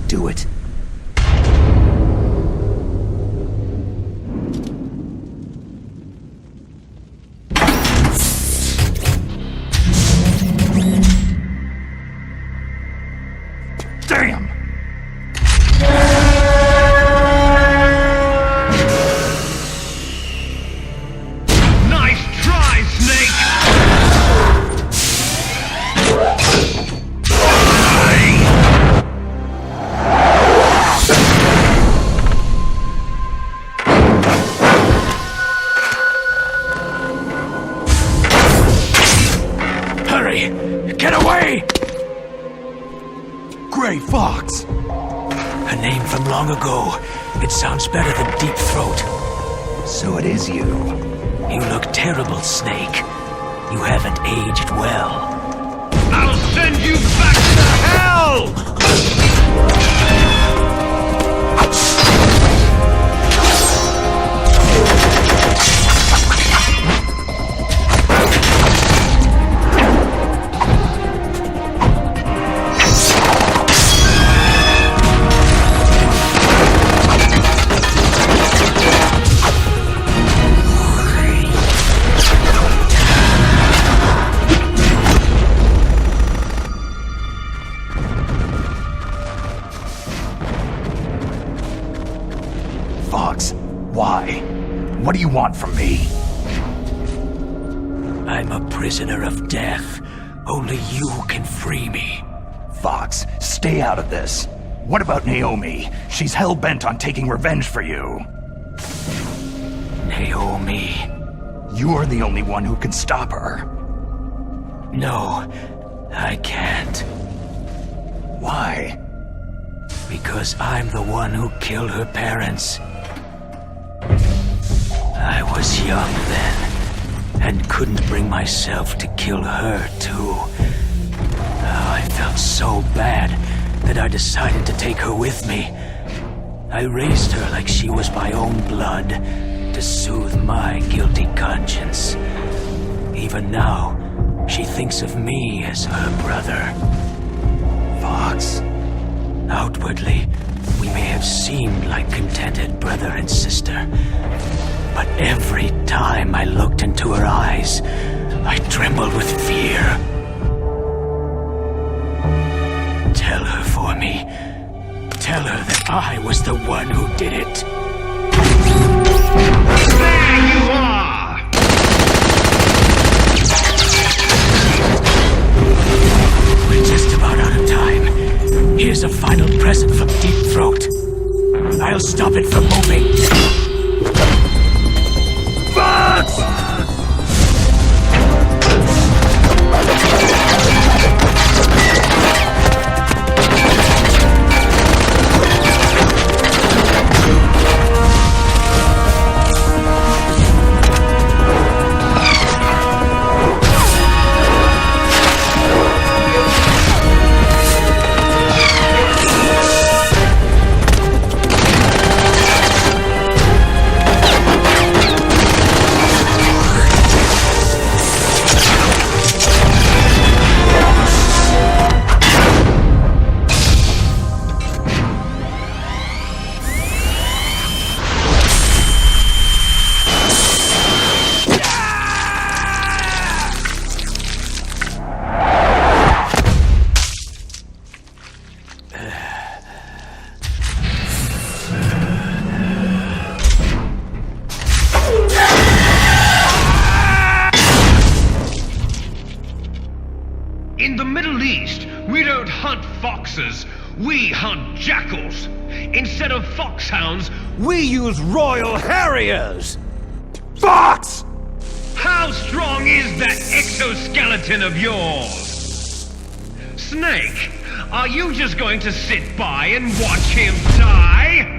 Do it. Damn! Nice try, Snake! Get away! Gray Fox! A name from long ago. It sounds better than Deep Throat. So it is you. You look terrible, Snake. You haven't aged well. I'll send you back to hell! Fox, why? What do you want from me? I'm a prisoner of death. Only you can free me. Fox, stay out of this. What about Naomi? She's hell-bent on taking revenge for you. Naomi? You're the only one who can stop her. No, I can't. Why? Because I'm the one who killed her parents. I was young then, and couldn't bring myself to kill her too. Oh, I felt so bad that I decided to take her with me. I raised her like she was my own blood, to soothe my guilty conscience. Even now, she thinks of me as her brother. Fox. Outwardly, we may have seemed like contented brother and sister, but every time I looked into her eyes, I trembled with fear. Tell her for me. Tell her that I was the one who did it. There you are! We're just about out of time. Here's a final present from Deep Throat. I'll stop it from moving. Fox! In the Middle East, we don't hunt foxes, we hunt jackals. Instead of foxhounds, We use Royal Harriers! Fox! how strong is that exoskeleton of yours? Snake, are you just going to sit by and watch him die?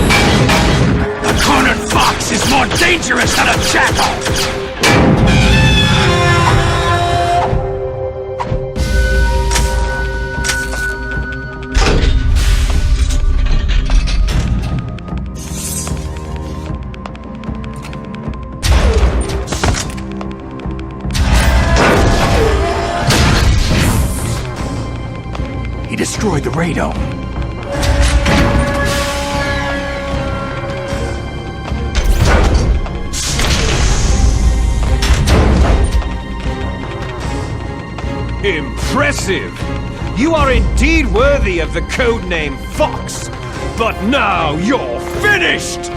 A cornered fox is more dangerous than a jackal! He destroyed the radome. Impressive! You are indeed worthy of the codename Fox, but now you're finished!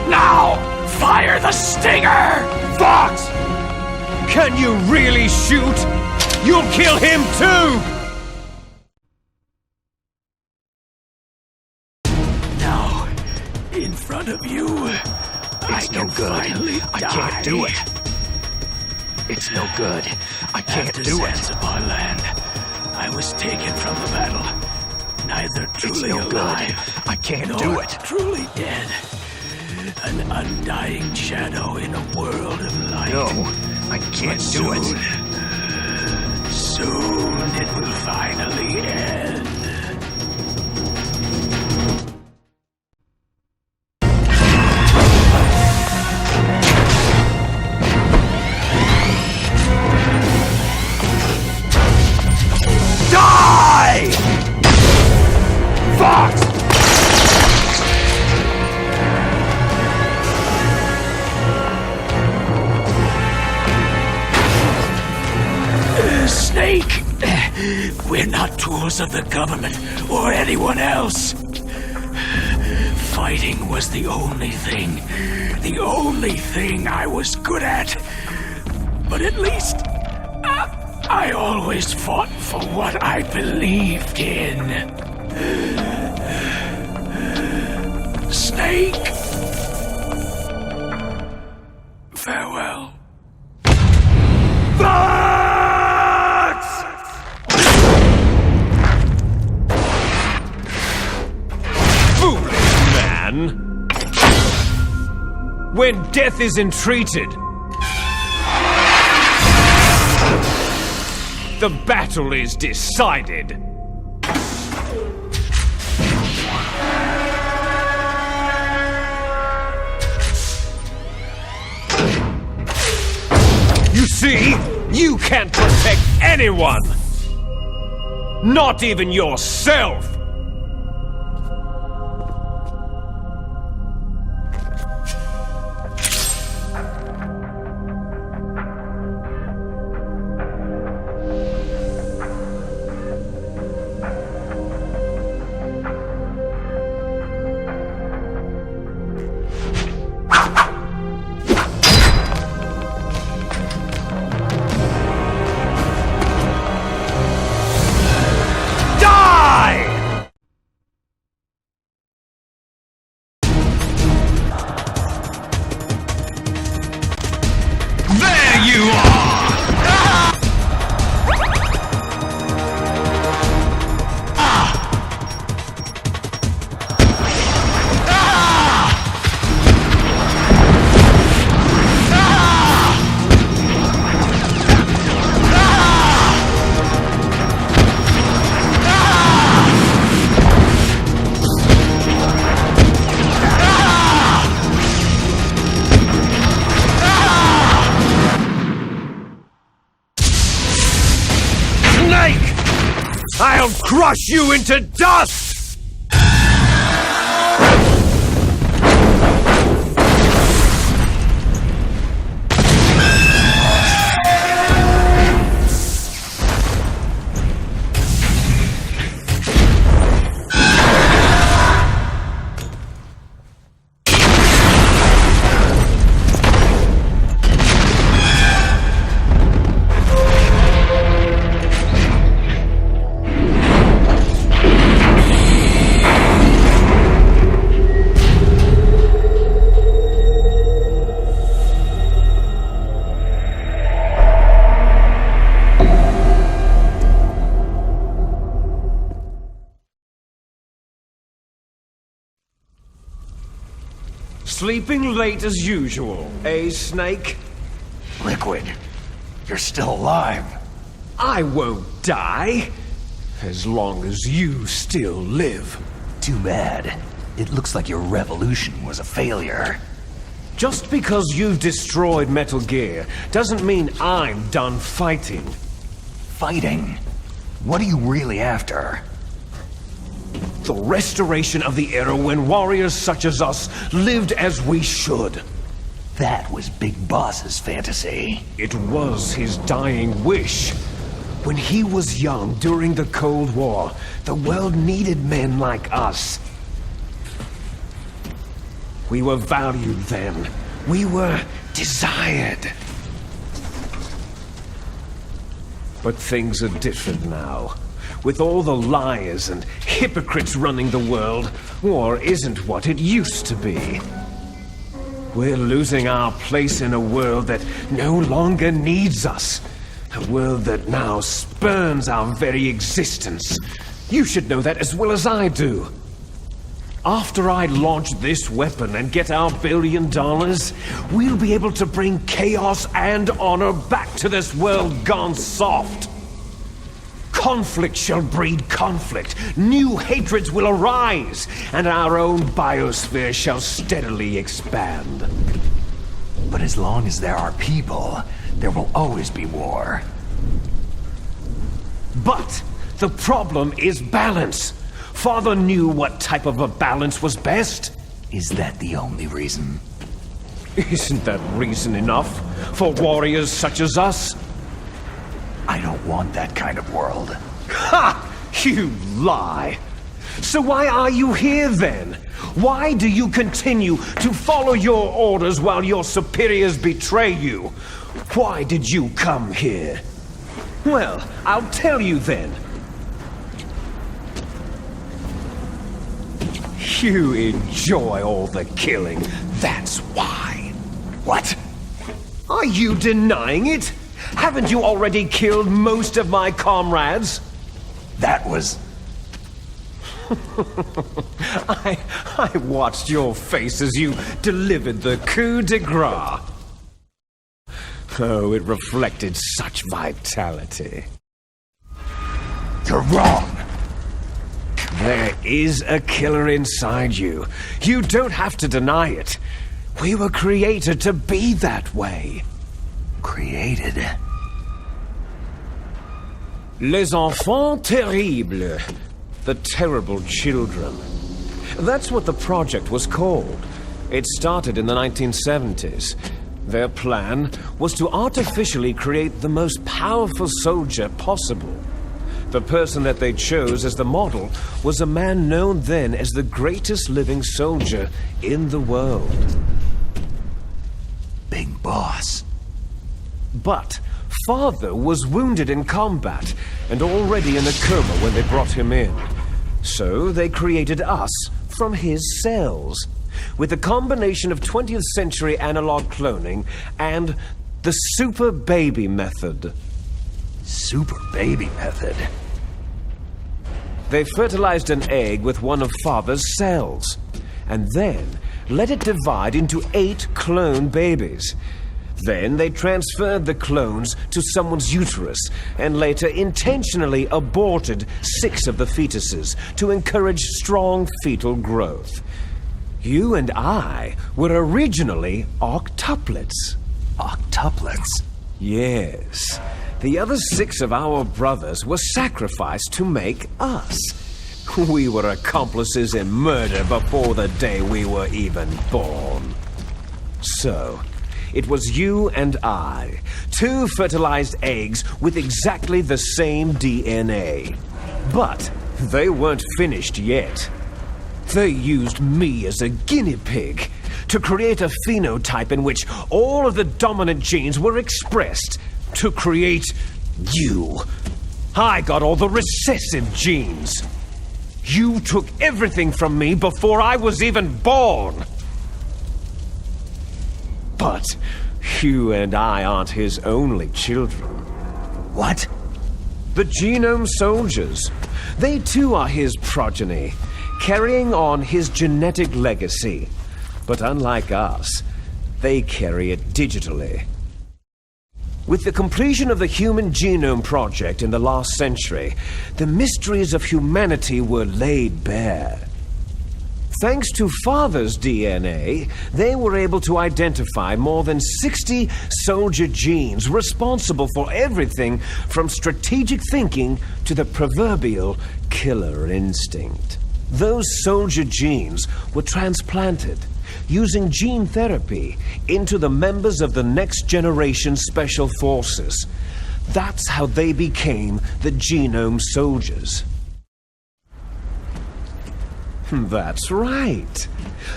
Now, fire the stinger! Fox! Can you really shoot? You'll kill him too! Now, in front of you, It's no good. I can't do it. It's no good. I can't After do it. Zanzibar land, I was taken from the battle. Neither truly no good. alive, I can't nor do it. truly dead. An undying shadow in a world of light. No, I can't do it. Soon it will finally end. Die! Fox! tools of the government or anyone else. Fighting was the only thing I was good at. But at least I always fought for what I believed in. Snake. Farewell. Foolish man! When death is entreated, the battle is decided. You see, you can't protect anyone! Not even yourself! I'll crush you into dust! Sleeping late as usual, eh, Snake? Liquid, you're still alive. I won't die, as long as you still live. Too bad. It looks like your revolution was a failure. Just because you've destroyed Metal Gear doesn't mean I'm done fighting. Fighting? What are you really after? The restoration of the era when warriors such as us lived as we should. That was Big Boss's fantasy. It was his dying wish. When he was young during the Cold War, the world needed men like us. We were valued then. We were desired. But things are different now. With all the liars and hypocrites running the world, war isn't what it used to be. We're losing our place in a world that no longer needs us. A world that now spurns our very existence. You should know that as well as I do. After I launch this weapon and get our $1 billion, we'll be able to bring chaos and honor back to this world gone soft. Conflict shall breed conflict, new hatreds will arise, and our own biosphere shall steadily expand. But as long as there are people, there will always be war. But the problem is balance. Father knew what type of a balance was best. Is that the only reason? Isn't that reason enough for warriors such as us? I don't want that kind of world. Ha! You lie! So why are you here then? Why do you continue to follow your orders while your superiors betray you? Why did you come here? Well, I'll tell you then. You enjoy all the killing, that's why. What? Are you denying it? Haven't you already killed most of my comrades? That was... I watched your face as you delivered the coup de grace. Oh, it reflected such vitality. You're wrong. There is a killer inside you. You don't have to deny it. We were created to be that way. Created? Les enfants terribles. The terrible children. That's what the project was called. It started in the 1970s. Their plan was to artificially create the most powerful soldier possible. The person that they chose as the model was a man known then as the greatest living soldier in the world. Big boss. But Father was wounded in combat and already in a coma when they brought him in. So they created us from his cells, with a combination of 20th century analog cloning and the super baby method. Super baby method? They fertilized an egg with one of Father's cells, and then let it divide into 8 clone babies. Then they transferred the clones to someone's uterus and later intentionally aborted 6 of the fetuses to encourage strong fetal growth. You and I were originally octuplets. Octuplets? Yes. The other 6 of our brothers were sacrificed to make us. We were accomplices in murder before the day we were even born. So, it was you and I, 2 fertilized eggs with exactly the same DNA. But they weren't finished yet. They used me as a guinea pig to create a phenotype in which all of the dominant genes were expressed to create you. I got all the recessive genes. You took everything from me before I was even born. But you and I aren't his only children. What? The Genome Soldiers. They too are his progeny, carrying on his genetic legacy. But unlike us, they carry it digitally. With the completion of the Human Genome Project in the last century, the mysteries of humanity were laid bare. Thanks to Father's DNA, they were able to identify more than 60 soldier genes responsible for everything from strategic thinking to the proverbial killer instinct. Those soldier genes were transplanted using gene therapy into the members of the next generation special forces. That's how they became the Genome Soldiers. That's right.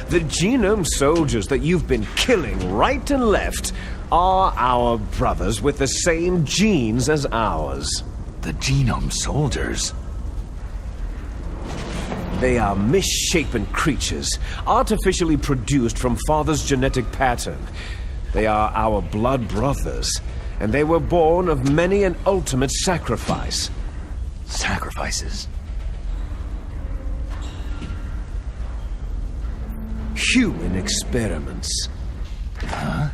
The Genome Soldiers that you've been killing right and left are our brothers with the same genes as ours. The Genome Soldiers? They are misshapen creatures, artificially produced from Father's genetic pattern. They are our blood brothers, and they were born of many an ultimate sacrifice. Sacrifices? Human experiments. Huh?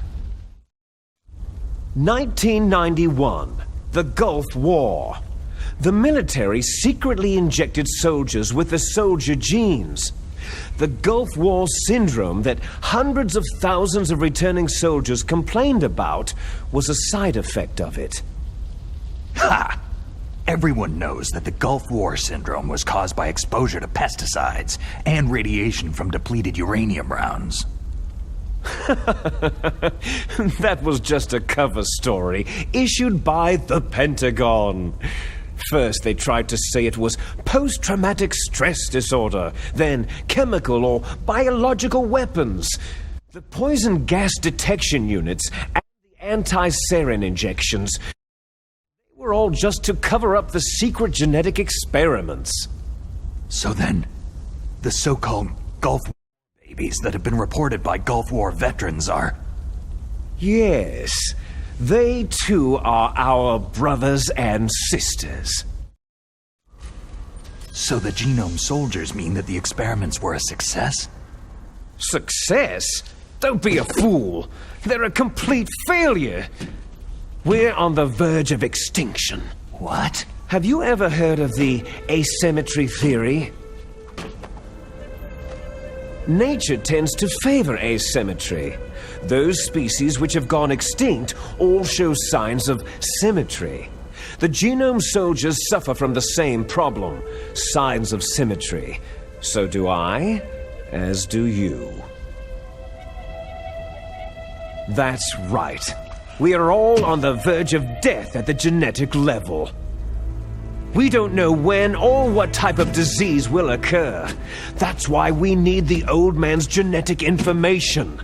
1991, the Gulf War. The military secretly injected soldiers with the soldier genes. The Gulf War syndrome that hundreds of thousands of returning soldiers complained about was a side effect of it. Ha! Everyone knows that the Gulf War syndrome was caused by exposure to pesticides and radiation from depleted uranium rounds. That was just a cover story issued by the Pentagon. First, they tried to say it was post-traumatic stress disorder, then chemical or biological weapons. The poison gas detection units and the anti-sarin injections, they were all just to cover up the secret genetic experiments. So then, the so-called Gulf War babies that have been reported by Gulf War veterans are... Yes, they too are our brothers and sisters. So the genome soldiers mean that the experiments were a success? Success? Don't be a fool. They're a complete failure. We're on the verge of extinction. What? Have you ever heard of the asymmetry theory? Nature tends to favor asymmetry. Those species which have gone extinct all show signs of symmetry. The genome soldiers suffer from the same problem, signs of symmetry. So do I, as do you. That's right. We are all on the verge of death at the genetic level. We don't know when or what type of disease will occur. That's why we need the old man's genetic information.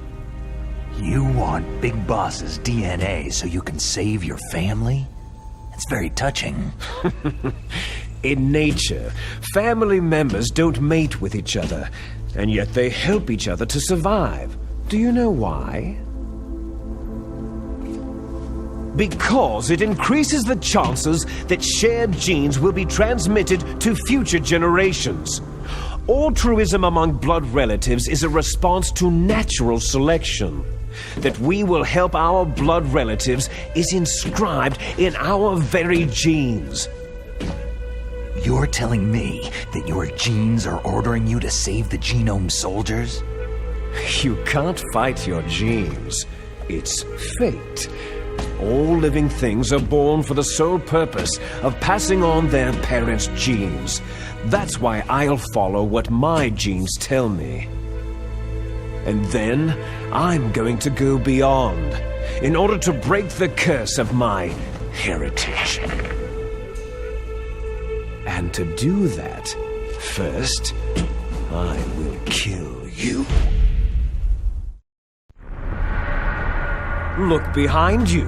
You want Big Boss's DNA so you can save your family? It's very touching. In nature, family members don't mate with each other, and yet they help each other to survive. Do you know why? Because it increases the chances that shared genes will be transmitted to future generations. Altruism among blood relatives is a response to natural selection. That we will help our blood relatives is inscribed in our very genes. You're telling me that your genes are ordering you to save the genome soldiers? You can't fight your genes. It's fate. All living things are born for the sole purpose of passing on their parents' genes. That's why I'll follow what my genes tell me. And then I'm going to go beyond in order to break the curse of my heritage. And to do that, first, I will kill you. Look behind you.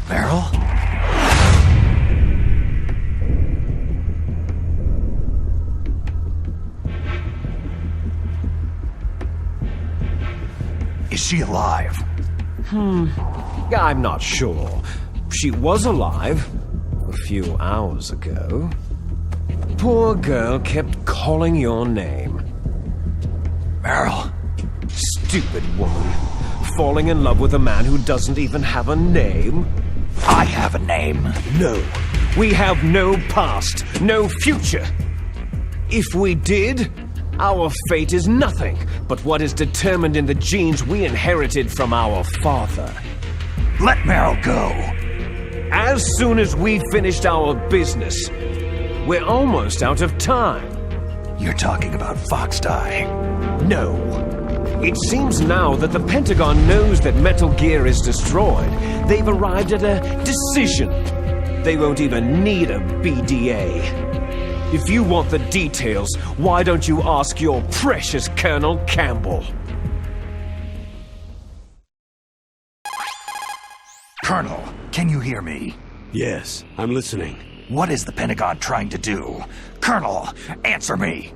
Meryl? Is she alive? I'm not sure. She was alive a few hours ago. Poor girl kept calling your name. Meryl? Stupid woman. Falling in love with a man who doesn't even have a name. I have a name. No. We have no past, no future. If we did, our fate is nothing but what is determined in the genes we inherited from our father. Let Meryl go. As soon as we finished our business, we're almost out of time. You're talking about Fox-Die. No. It seems now that the Pentagon knows that Metal Gear is destroyed. They've arrived at a decision. They won't even need a BDA. If you want the details, why don't you ask your precious Colonel Campbell? Colonel, can you hear me? Yes, I'm listening. What is the Pentagon trying to do? Colonel, answer me!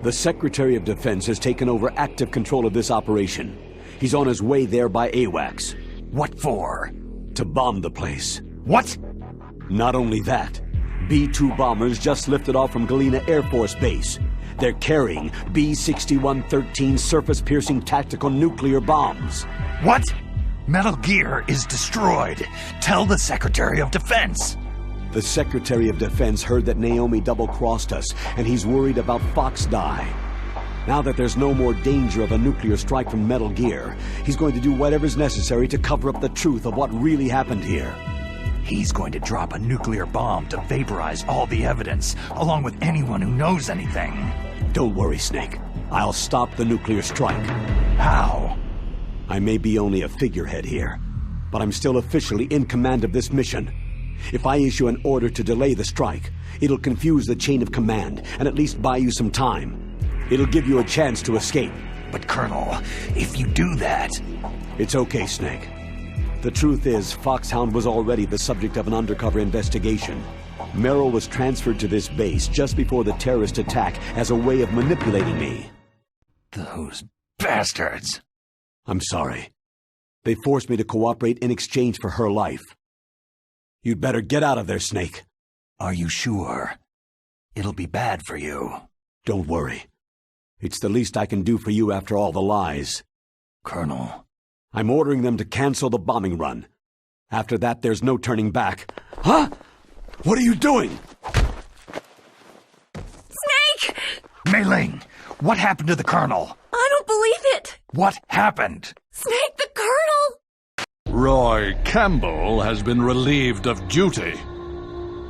The Secretary of Defense has taken over active control of this operation. He's on his way there by AWACS. What for? To bomb the place. What? Not only that, B-2 bombers just lifted off from Galena Air Force Base. They're carrying B-6113 surface-piercing tactical nuclear bombs. What? Metal Gear is destroyed. Tell the Secretary of Defense. The Secretary of Defense heard that Naomi double-crossed us, and he's worried about Fox-Die. Now that there's no more danger of a nuclear strike from Metal Gear, he's going to do whatever's necessary to cover up the truth of what really happened here. He's going to drop a nuclear bomb to vaporize all the evidence, along with anyone who knows anything. Don't worry, Snake. I'll stop the nuclear strike. How? I may be only a figurehead here, but I'm still officially in command of this mission. If I issue an order to delay the strike, it'll confuse the chain of command and at least buy you some time. It'll give you a chance to escape. But Colonel, if you do that... It's okay, Snake. The truth is, Foxhound was already the subject of an undercover investigation. Merrill was transferred to this base just before the terrorist attack as a way of manipulating me. Those bastards! I'm sorry. They forced me to cooperate in exchange for her life. You'd better get out of there, Snake. Are you sure? It'll be bad for you. Don't worry. It's the least I can do for you after all the lies. Colonel... I'm ordering them to cancel the bombing run. After that, there's no turning back. Huh? What are you doing? Snake! Mei Ling, what happened to the Colonel? I don't believe it! What happened? Snake, the Colonel! Roy Campbell has been relieved of duty.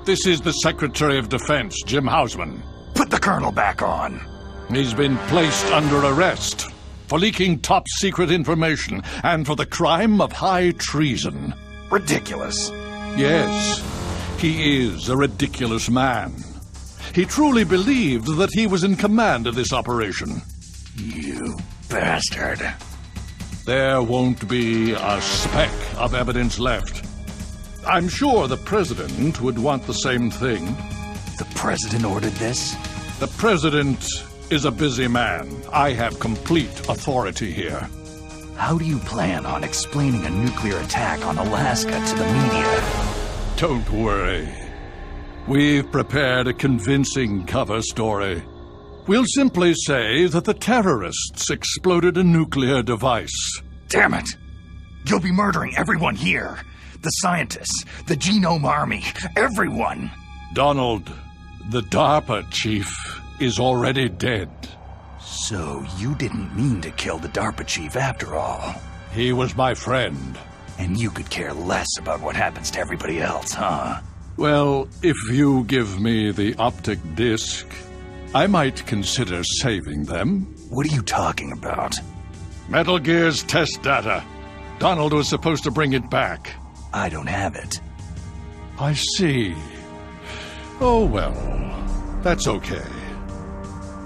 This is the Secretary of Defense, Jim Houseman. Put the Colonel back on. He's been placed under arrest for leaking top-secret information and for the crime of high treason. Ridiculous. Yes, he is a ridiculous man. He truly believed that he was in command of this operation. You bastard. There won't be a speck of evidence left. I'm sure the President would want the same thing. The President ordered this? The President is a busy man. I have complete authority here. How do you plan on explaining a nuclear attack on Alaska to the media? Don't worry. We've prepared a convincing cover story. We'll simply say that the terrorists exploded a nuclear device. Damn it! You'll be murdering everyone here. The scientists, the Genome Army, everyone. Donald, the DARPA chief, is already dead. So you didn't mean to kill the DARPA chief after all. He was my friend. And you could care less about what happens to everybody else, huh? Well, if you give me the optic disc, I might consider saving them. What are you talking about? Metal Gear's test data. Donald was supposed to bring it back. I don't have it. I see. Oh, well, that's okay.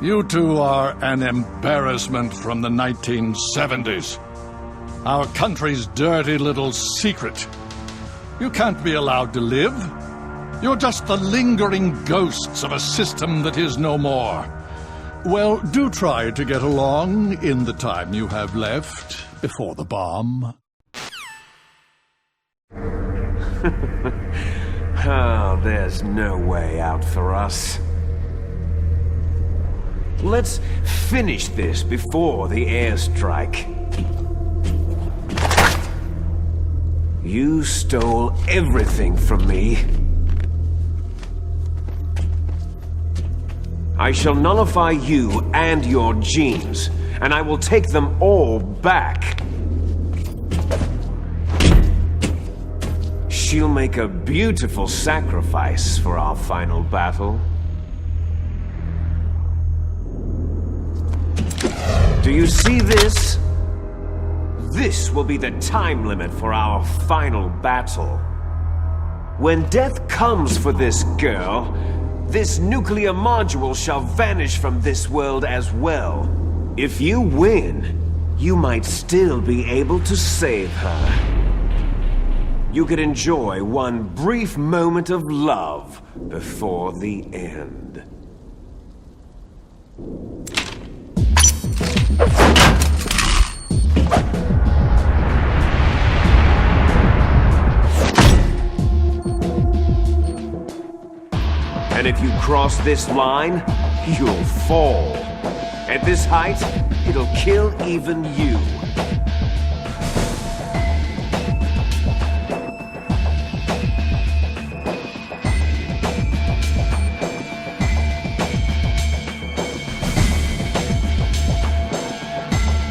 You two are an embarrassment from the 1970s. Our country's dirty little secret. You can't be allowed to live. You're just the lingering ghosts of a system that is no more. Well, do try to get along in the time you have left before the bomb. Oh, there's no way out for us. Let's finish this before the airstrike. You stole everything from me. I shall nullify you and your genes, and I will take them all back. She'll make a beautiful sacrifice for our final battle. Do you see this? This will be the time limit for our final battle. When death comes for this girl, this nuclear module shall vanish from this world as well. If you win, you might still be able to save her. You could enjoy one brief moment of love before the end. And if you cross this line, you'll fall. At this height, it'll kill even you.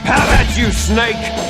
Have at you, Snake!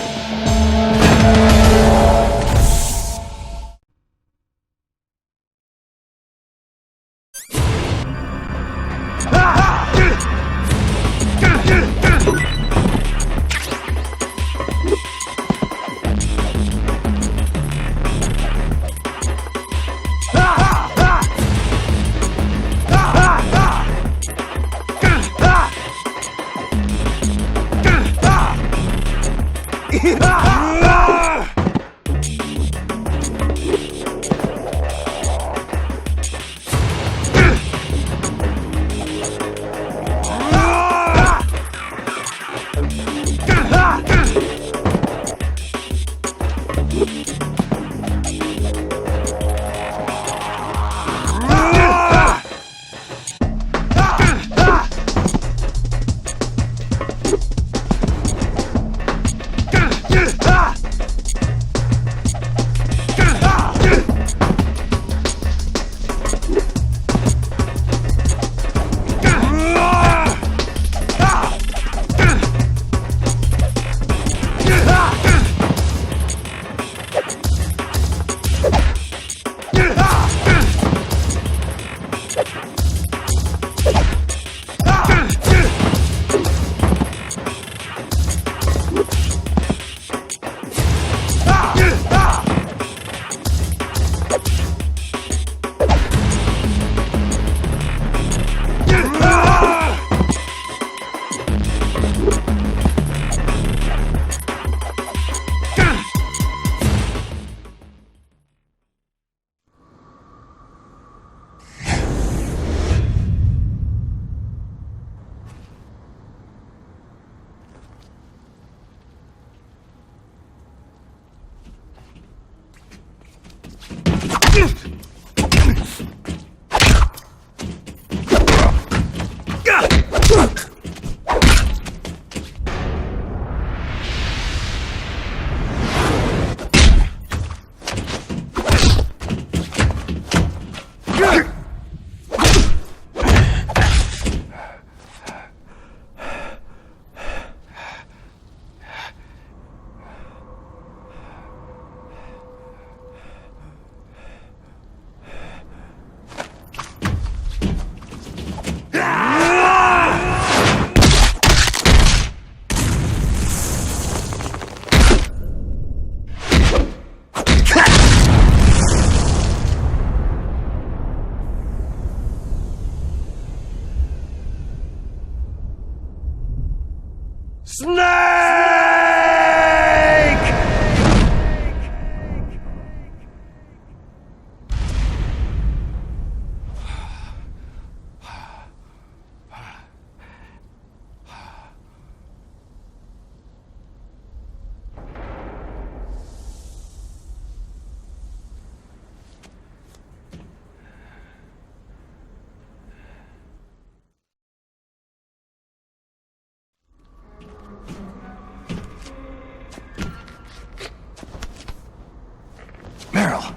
Meryl!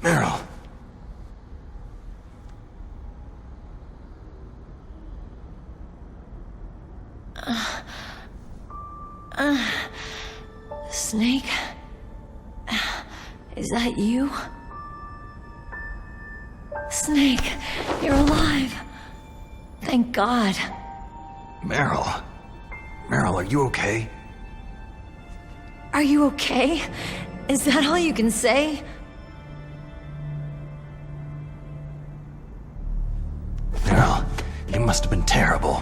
Meryl! Snake? Is that you? Snake, you're alive. Thank God. Meryl? Meryl, are you okay? Are you okay? Is that all you can say? Meryl, it must have been terrible.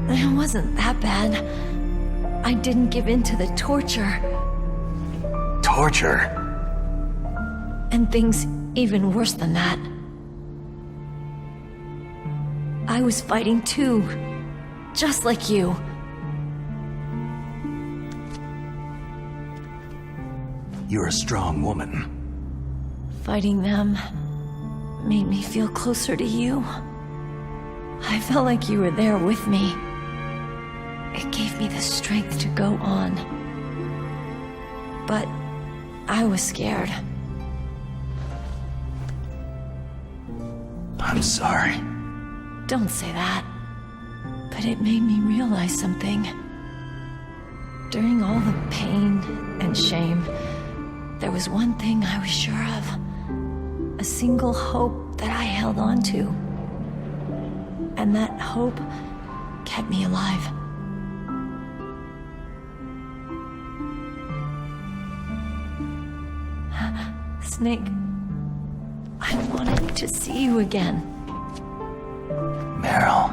It wasn't that bad. I didn't give in to the torture. Torture? And things even worse than that. I was fighting too. Just like you. You're a strong woman. Fighting them made me feel closer to you. I felt like you were there with me. It gave me the strength to go on. But I was scared. I'm sorry. Don't say that. But it made me realize something. During all the pain and shame, there was one thing I was sure of. A single hope that I held on to. And that hope kept me alive. Snake, I wanted to see you again. Meryl.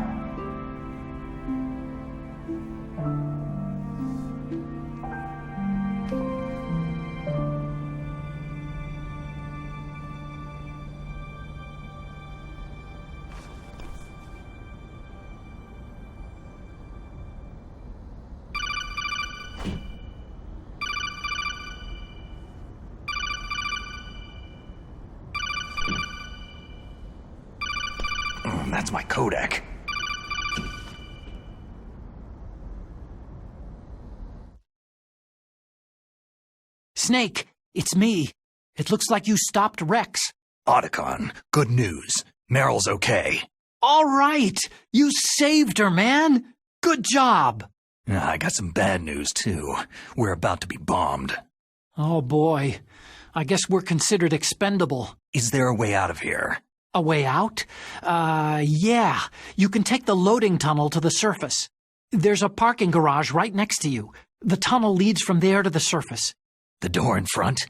That's my codec. Snake, it's me. It looks like you stopped Rex. Otacon, good news. Meryl's okay. All right! You saved her, man! Good job! I got some bad news, too. We're about to be bombed. Oh, boy. I guess we're considered expendable. Is there a way out of here? A way out? Yeah. You can take the loading tunnel to the surface. There's a parking garage right next to you. The tunnel leads from there to the surface. The door in front?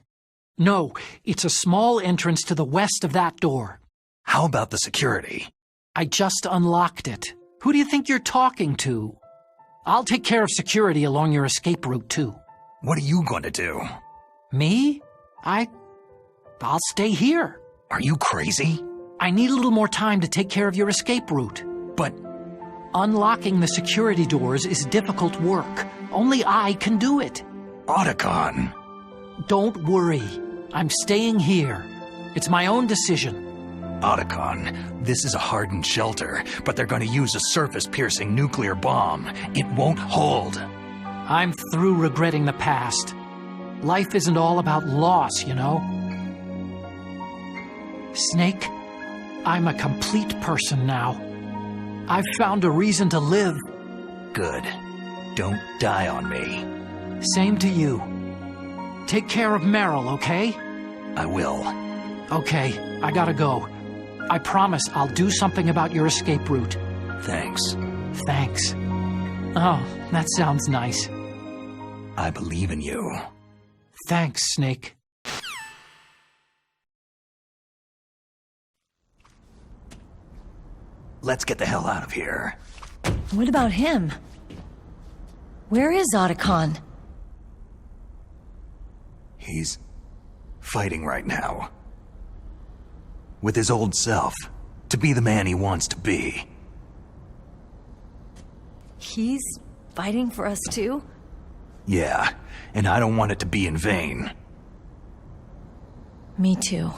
No, it's a small entrance to the west of that door. How about the security? I just unlocked it. Who do you think you're talking to? I'll take care of security along your escape route, too. What are you going to do? Me? I'll stay here. Are you crazy? I need a little more time to take care of your escape route. But unlocking the security doors is difficult work. Only I can do it. Otacon! Don't worry. I'm staying here. It's my own decision. Otacon, this is a hardened shelter, but they're going to use a surface-piercing nuclear bomb. It won't hold. I'm through regretting the past. Life isn't all about loss, you know? Snake, I'm a complete person now. I've found a reason to live. Good. Don't die on me. Same to you. Take care of Meryl, okay? I will. Okay, I gotta go. I promise I'll do something about your escape route. Thanks. Thanks. Oh, that sounds nice. I believe in you. Thanks, Snake. Let's get the hell out of here. What about him? Where is Otacon? He's fighting right now. With his old self. To be the man he wants to be. He's fighting for us too? Yeah, and I don't want it to be in vain. Me too.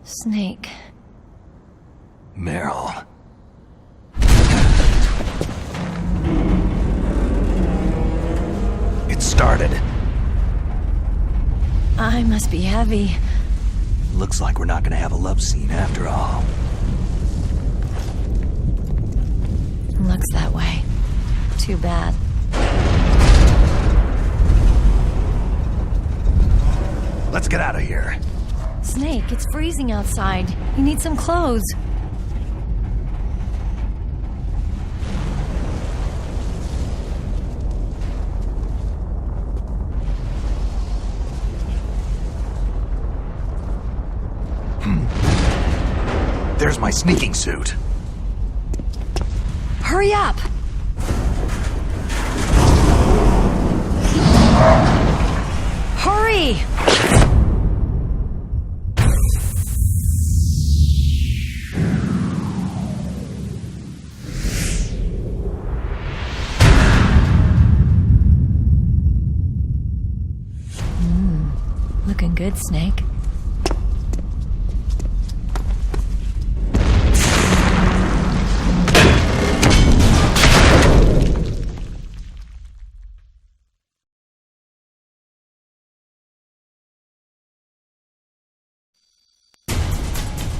Snake. Meryl. It started. I must be heavy. Looks like we're not gonna have a love scene after all. Looks that way. Too bad. Let's get out of here. Snake, it's freezing outside. You need some clothes. There's my sneaking suit. Hurry up! Hurry! Looking good, Snake.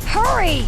Hurry!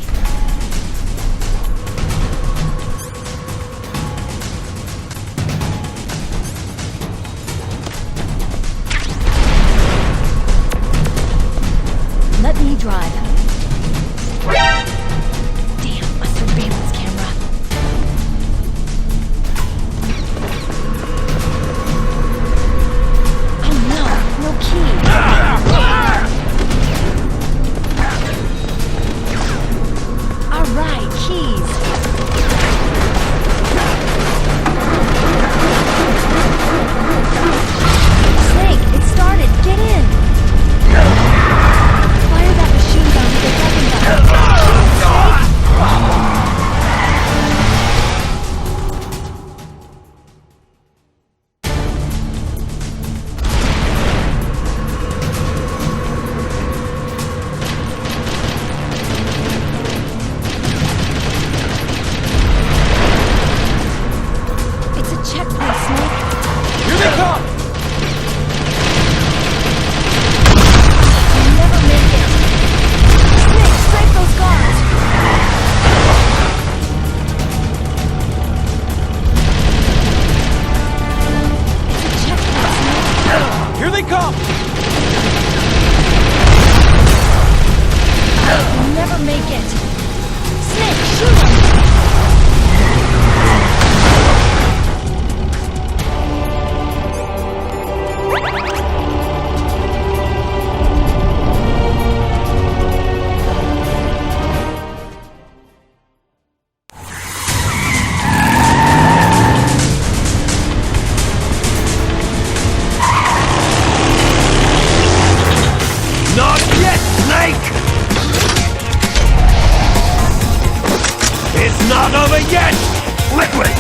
they come! You'll never make it. Snake, shoot him! Not yet, Snake! It's not over yet! Liquid!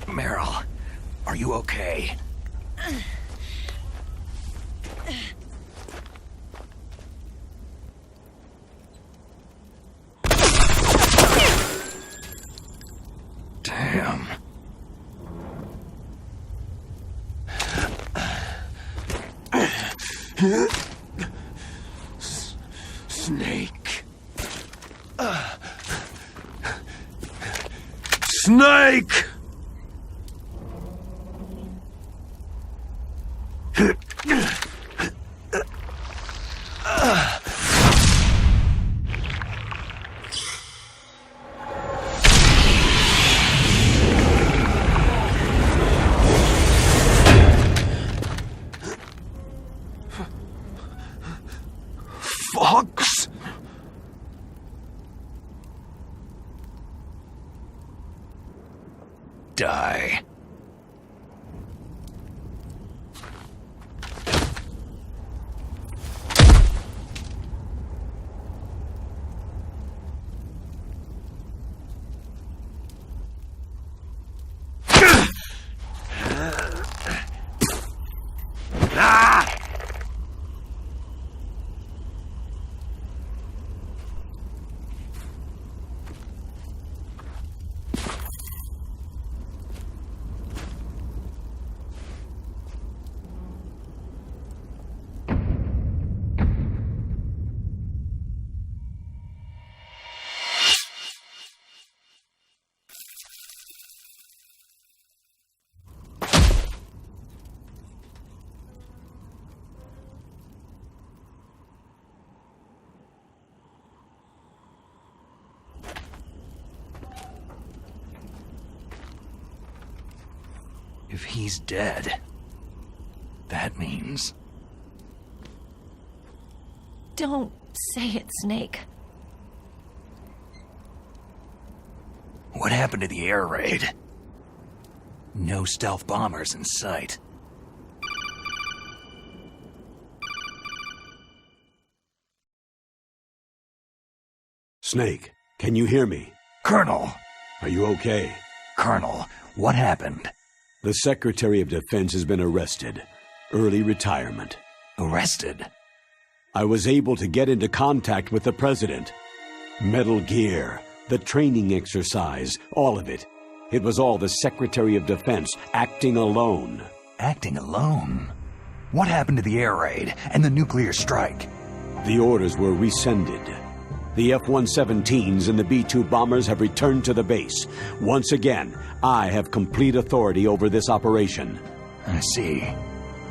Meryl, are you okay? Damn. Snake. Snake! Fox? Die. If he's dead, that means... Don't say it, Snake. What happened to the air raid? No stealth bombers in sight. Snake, can you hear me? Colonel! Are you okay? Colonel, what happened? The Secretary of Defense has been arrested. Early retirement. Arrested? I was able to get into contact with the President. Metal Gear, the training exercise, all of it. It was all the Secretary of Defense acting alone. Acting alone? What happened to the air raid and the nuclear strike? The orders were rescinded. The F-117s and the B-2 bombers have returned to the base. Once again, I have complete authority over this operation. I see.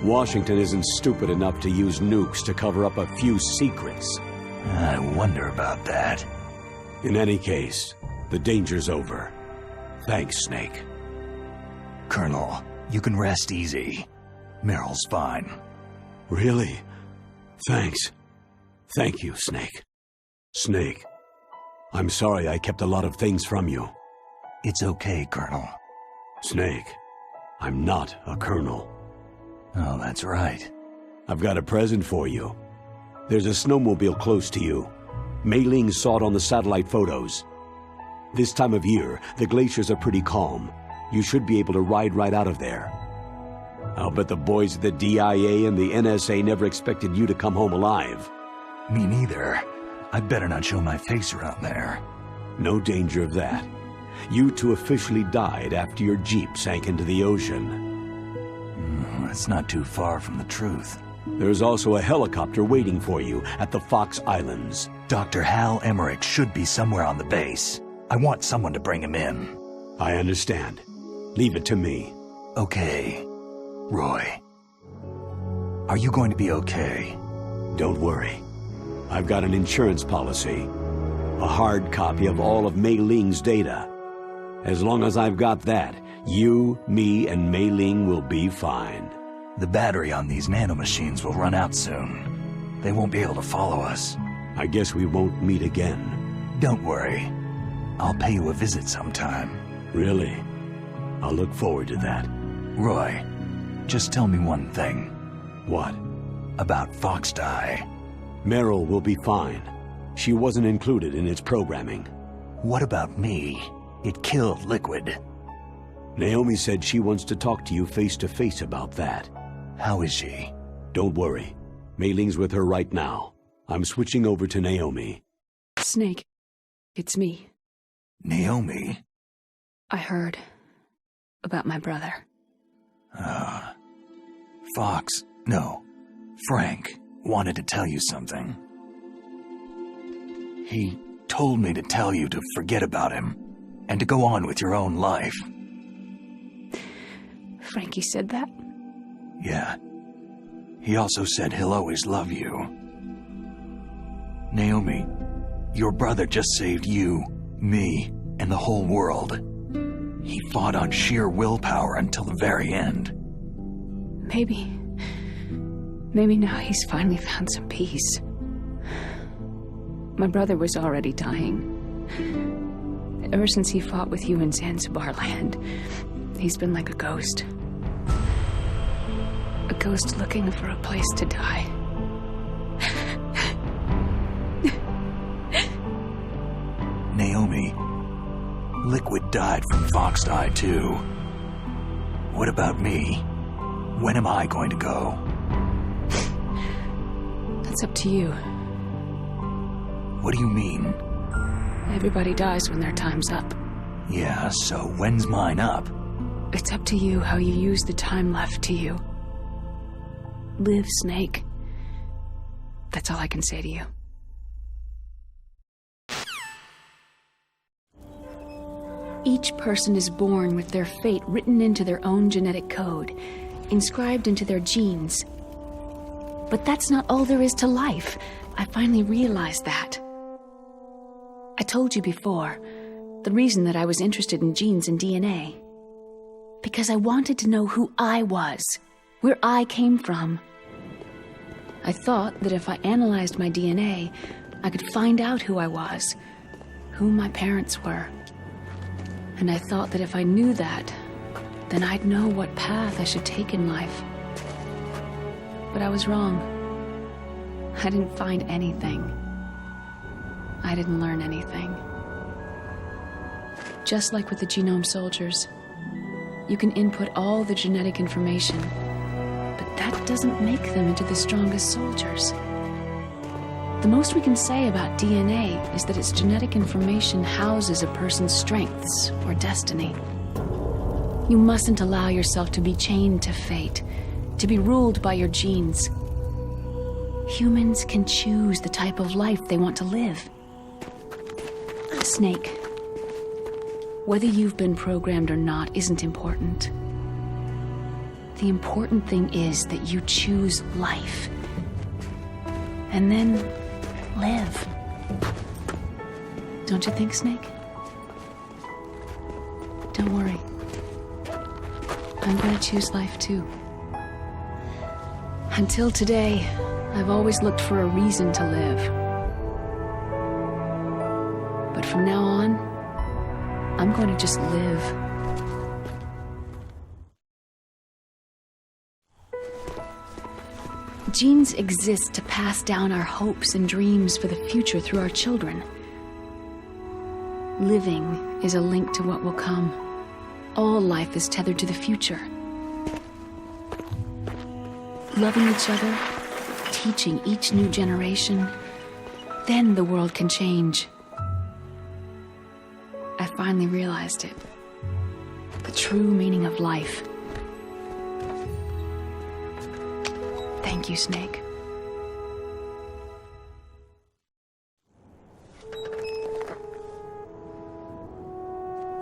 Washington isn't stupid enough to use nukes to cover up a few secrets. I wonder about that. In any case, the danger's over. Thanks, Snake. Colonel, you can rest easy. Meryl's fine. Really? Thanks. Thank you, Snake. Snake, I'm sorry I kept a lot of things from you. It's okay, Colonel. Snake, I'm not a colonel. Oh, that's right. I've got a present for you. There's a snowmobile close to you. Mei Ling saw it on the satellite photos. This time of year, the glaciers are pretty calm. You should be able to ride right out of there. I'll bet the boys at the DIA and the NSA never expected you to come home alive. Me neither. I'd better not show my face around there. No danger of that. You two officially died after your Jeep sank into the ocean. That's not too far from the truth. There's also a helicopter waiting for you at the Fox Islands. Dr. Hal Emmerich should be somewhere on the base. I want someone to bring him in. I understand. Leave it to me. Okay. Roy. Are you going to be okay? Don't worry. I've got an insurance policy. A hard copy of all of Mei Ling's data. As long as I've got that, you, me, and Mei Ling will be fine. The battery on these nanomachines will run out soon. They won't be able to follow us. I guess we won't meet again. Don't worry. I'll pay you a visit sometime. Really? I'll look forward to that. Roy, just tell me one thing. What? About Fox.I. Meryl will be fine. She wasn't included in its programming. What about me? It killed Liquid. Naomi said she wants to talk to you face-to-face about that. How is she? Don't worry. Mei Ling's with her right now. I'm switching over to Naomi. Snake, it's me. Naomi? I heard about my brother. Fox, no, Frank wanted to tell you something. He told me to tell you to forget about him and to go on with your own life. Frankie said that? Yeah. He also said he'll always love you. Naomi, your brother just saved you, me, and the whole world. He fought on sheer willpower until the very end. Maybe now he's finally found some peace. My brother was already dying. Ever since he fought with you in Zanzibar land, he's been like a ghost. A ghost looking for a place to die. Naomi, Liquid died from Fox.I too. What about me? When am I going to go? That's up to you. What do you mean? Everybody dies when their time's up. Yeah, so when's mine up? It's up to you how you use the time left to you. Live, Snake. That's all I can say to you. Each person is born with their fate written into their own genetic code, inscribed into their genes. But that's not all there is to life. I finally realized that. I told you before, the reason that I was interested in genes and DNA. Because I wanted to know who I was, where I came from. I thought that if I analyzed my DNA, I could find out who I was, who my parents were. And I thought that if I knew that, then I'd know what path I should take in life. But I was wrong. I didn't find anything. I didn't learn anything. Just like with the genome soldiers, you can input all the genetic information, but that doesn't make them into the strongest soldiers. The most we can say about DNA is that its genetic information houses a person's strengths or destiny. You mustn't allow yourself to be chained to fate, to be ruled by your genes. Humans can choose the type of life they want to live. Snake, whether you've been programmed or not isn't important. The important thing is that you choose life. And then live. Don't you think, Snake? Don't worry. I'm gonna choose life too. Until today, I've always looked for a reason to live. But from now on, I'm going to just live. Genes exist to pass down our hopes and dreams for the future through our children. Living is a link to what will come. All life is tethered to the future. Loving each other, teaching each new generation, then the world can change. I finally realized it. The true meaning of life. Thank you, Snake.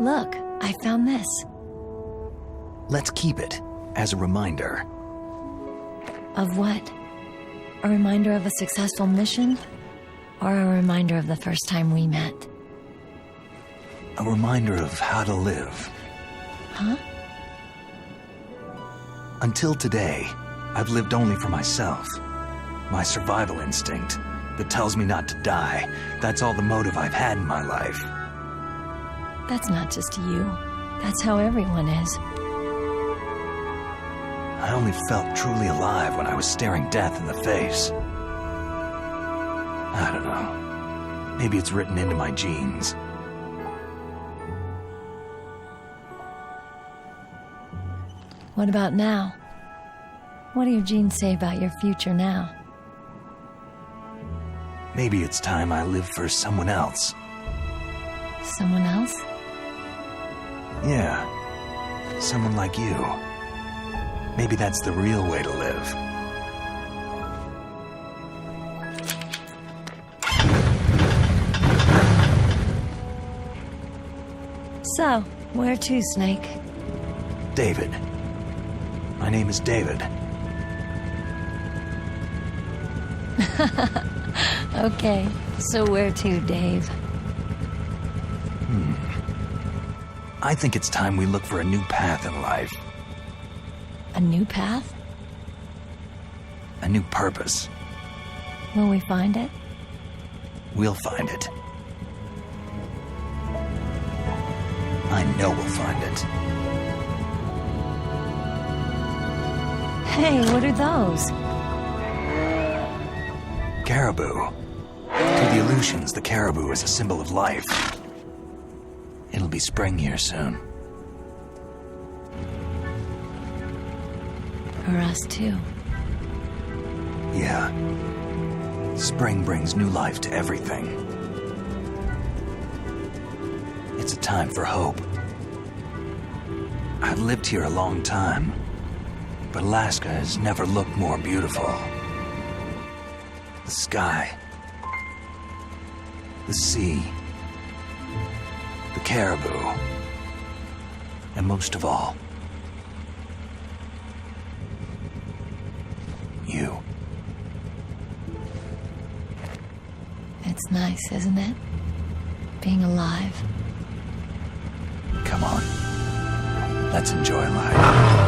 Look, I found this. Let's keep it as a reminder. Of what? A reminder of a successful mission? Or a reminder of the first time we met? A reminder of how to live. Huh? Until today, I've lived only for myself. My survival instinct that tells me not to die. That's all the motive I've had in my life. That's not just you. That's how everyone is. I only felt truly alive when I was staring death in the face. I don't know. Maybe it's written into my genes. What about now? What do your genes say about your future now? Maybe it's time I live for someone else. Someone else? Yeah. Someone like you. Maybe that's the real way to live. So, where to, Snake? David. My name is David. Okay, so where to, Dave? I think it's time we look for a new path in life. A new path? A new purpose. Will we find it? We'll find it. I know we'll find it. Hey, what are those? Caribou. To the Aleutians, the caribou is a symbol of life. It'll be spring here soon. For us, too. Yeah. Spring brings new life to everything. It's a time for hope. I've lived here a long time, but Alaska has never looked more beautiful. The sky, the sea, the caribou, and most of all, you. It's nice, isn't it? Being alive. Come on. Let's enjoy life.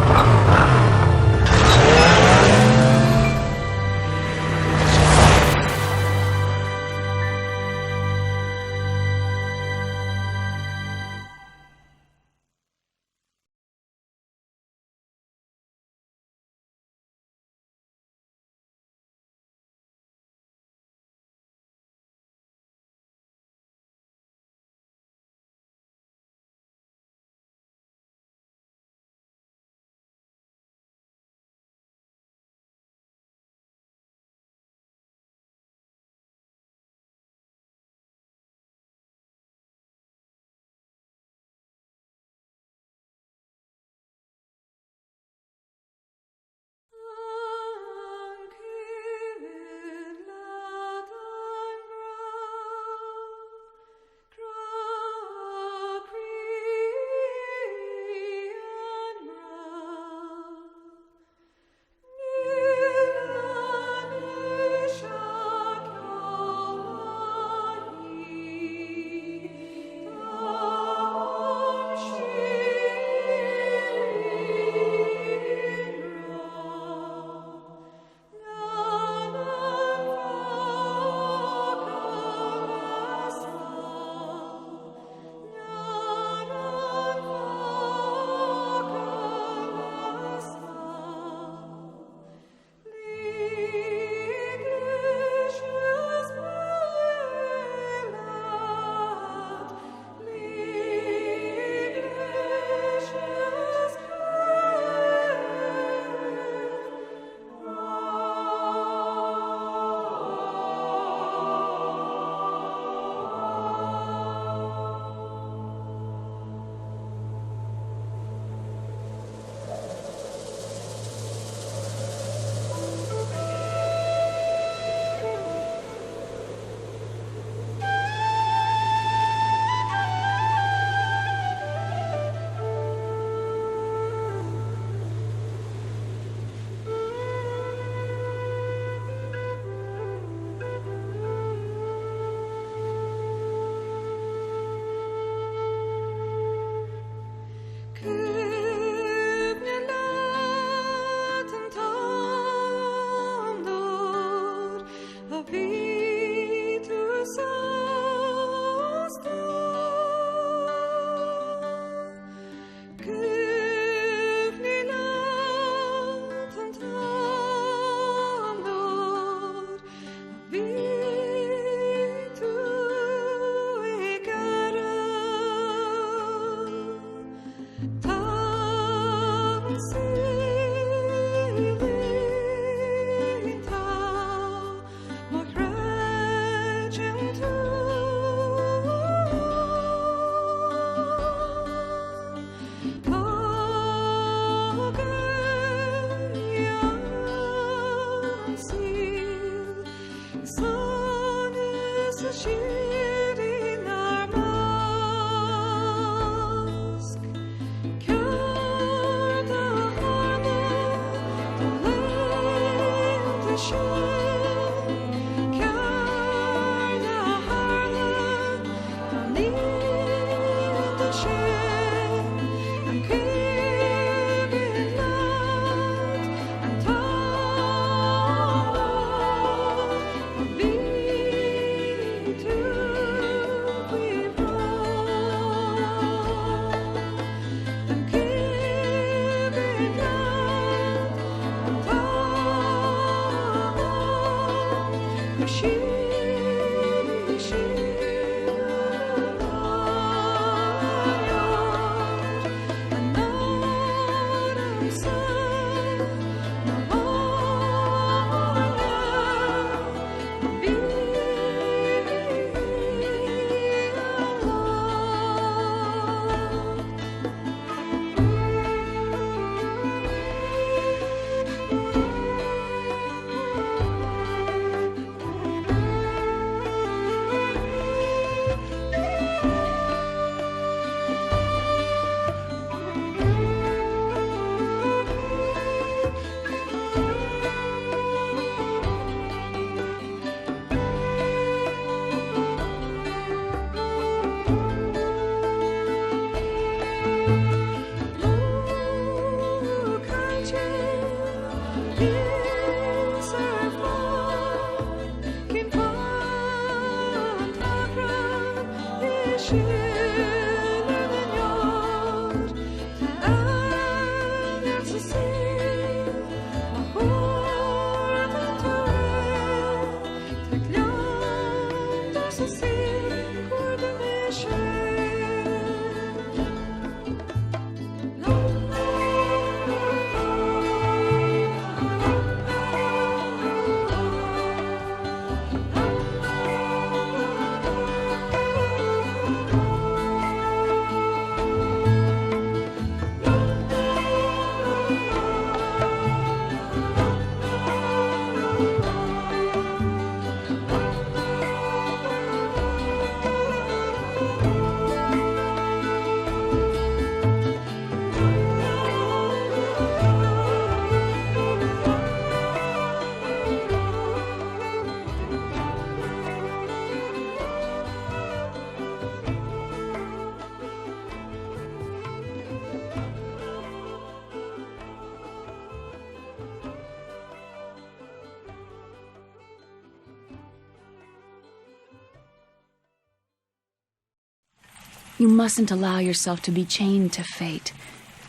You mustn't allow yourself to be chained to fate,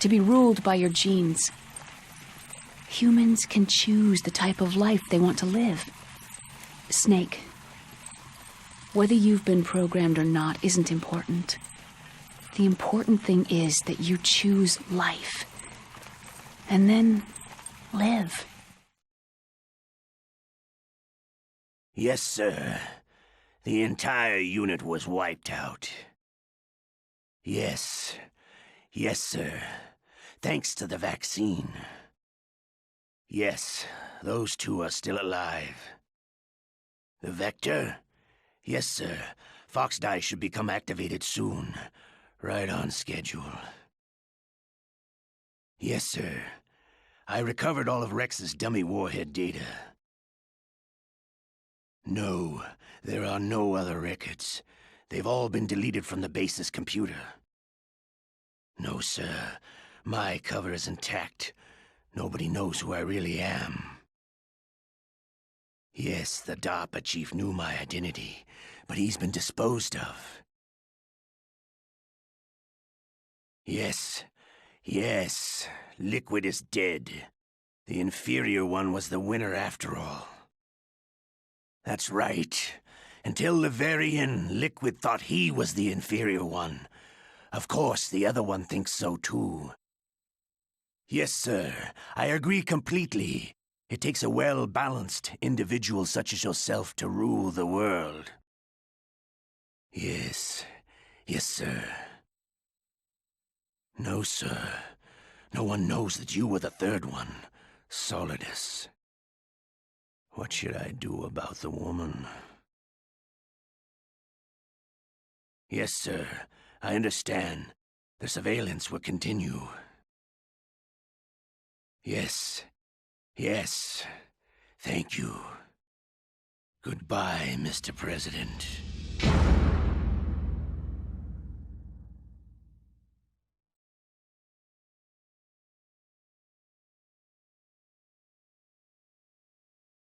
to be ruled by your genes. Humans can choose the type of life they want to live. Snake, whether you've been programmed or not isn't important. The important thing is that you choose life. And then live. Yes, sir. The entire unit was wiped out. Yes. Yes, sir. Thanks to the vaccine. Yes, those two are still alive. The vector? Yes, sir. Fox-Die should become activated soon. Right on schedule. Yes, sir. I recovered all of Rex's dummy warhead data. No, there are no other records. They've all been deleted from the base's computer. No, sir. My cover is intact. Nobody knows who I really am. Yes, the DARPA chief knew my identity, but he's been disposed of. Yes, yes, Liquid is dead. The inferior one was the winner after all. That's right. Until the very end, Liquid thought he was the inferior one. Of course, the other one thinks so too. Yes, sir, I agree completely. It takes a well-balanced individual such as yourself to rule the world. Yes, yes, sir. No, sir. No one knows that you were the third one, Solidus. What should I do about the woman? Yes, sir. I understand. The surveillance will continue. Yes. Yes. Thank you. Goodbye, Mr. President.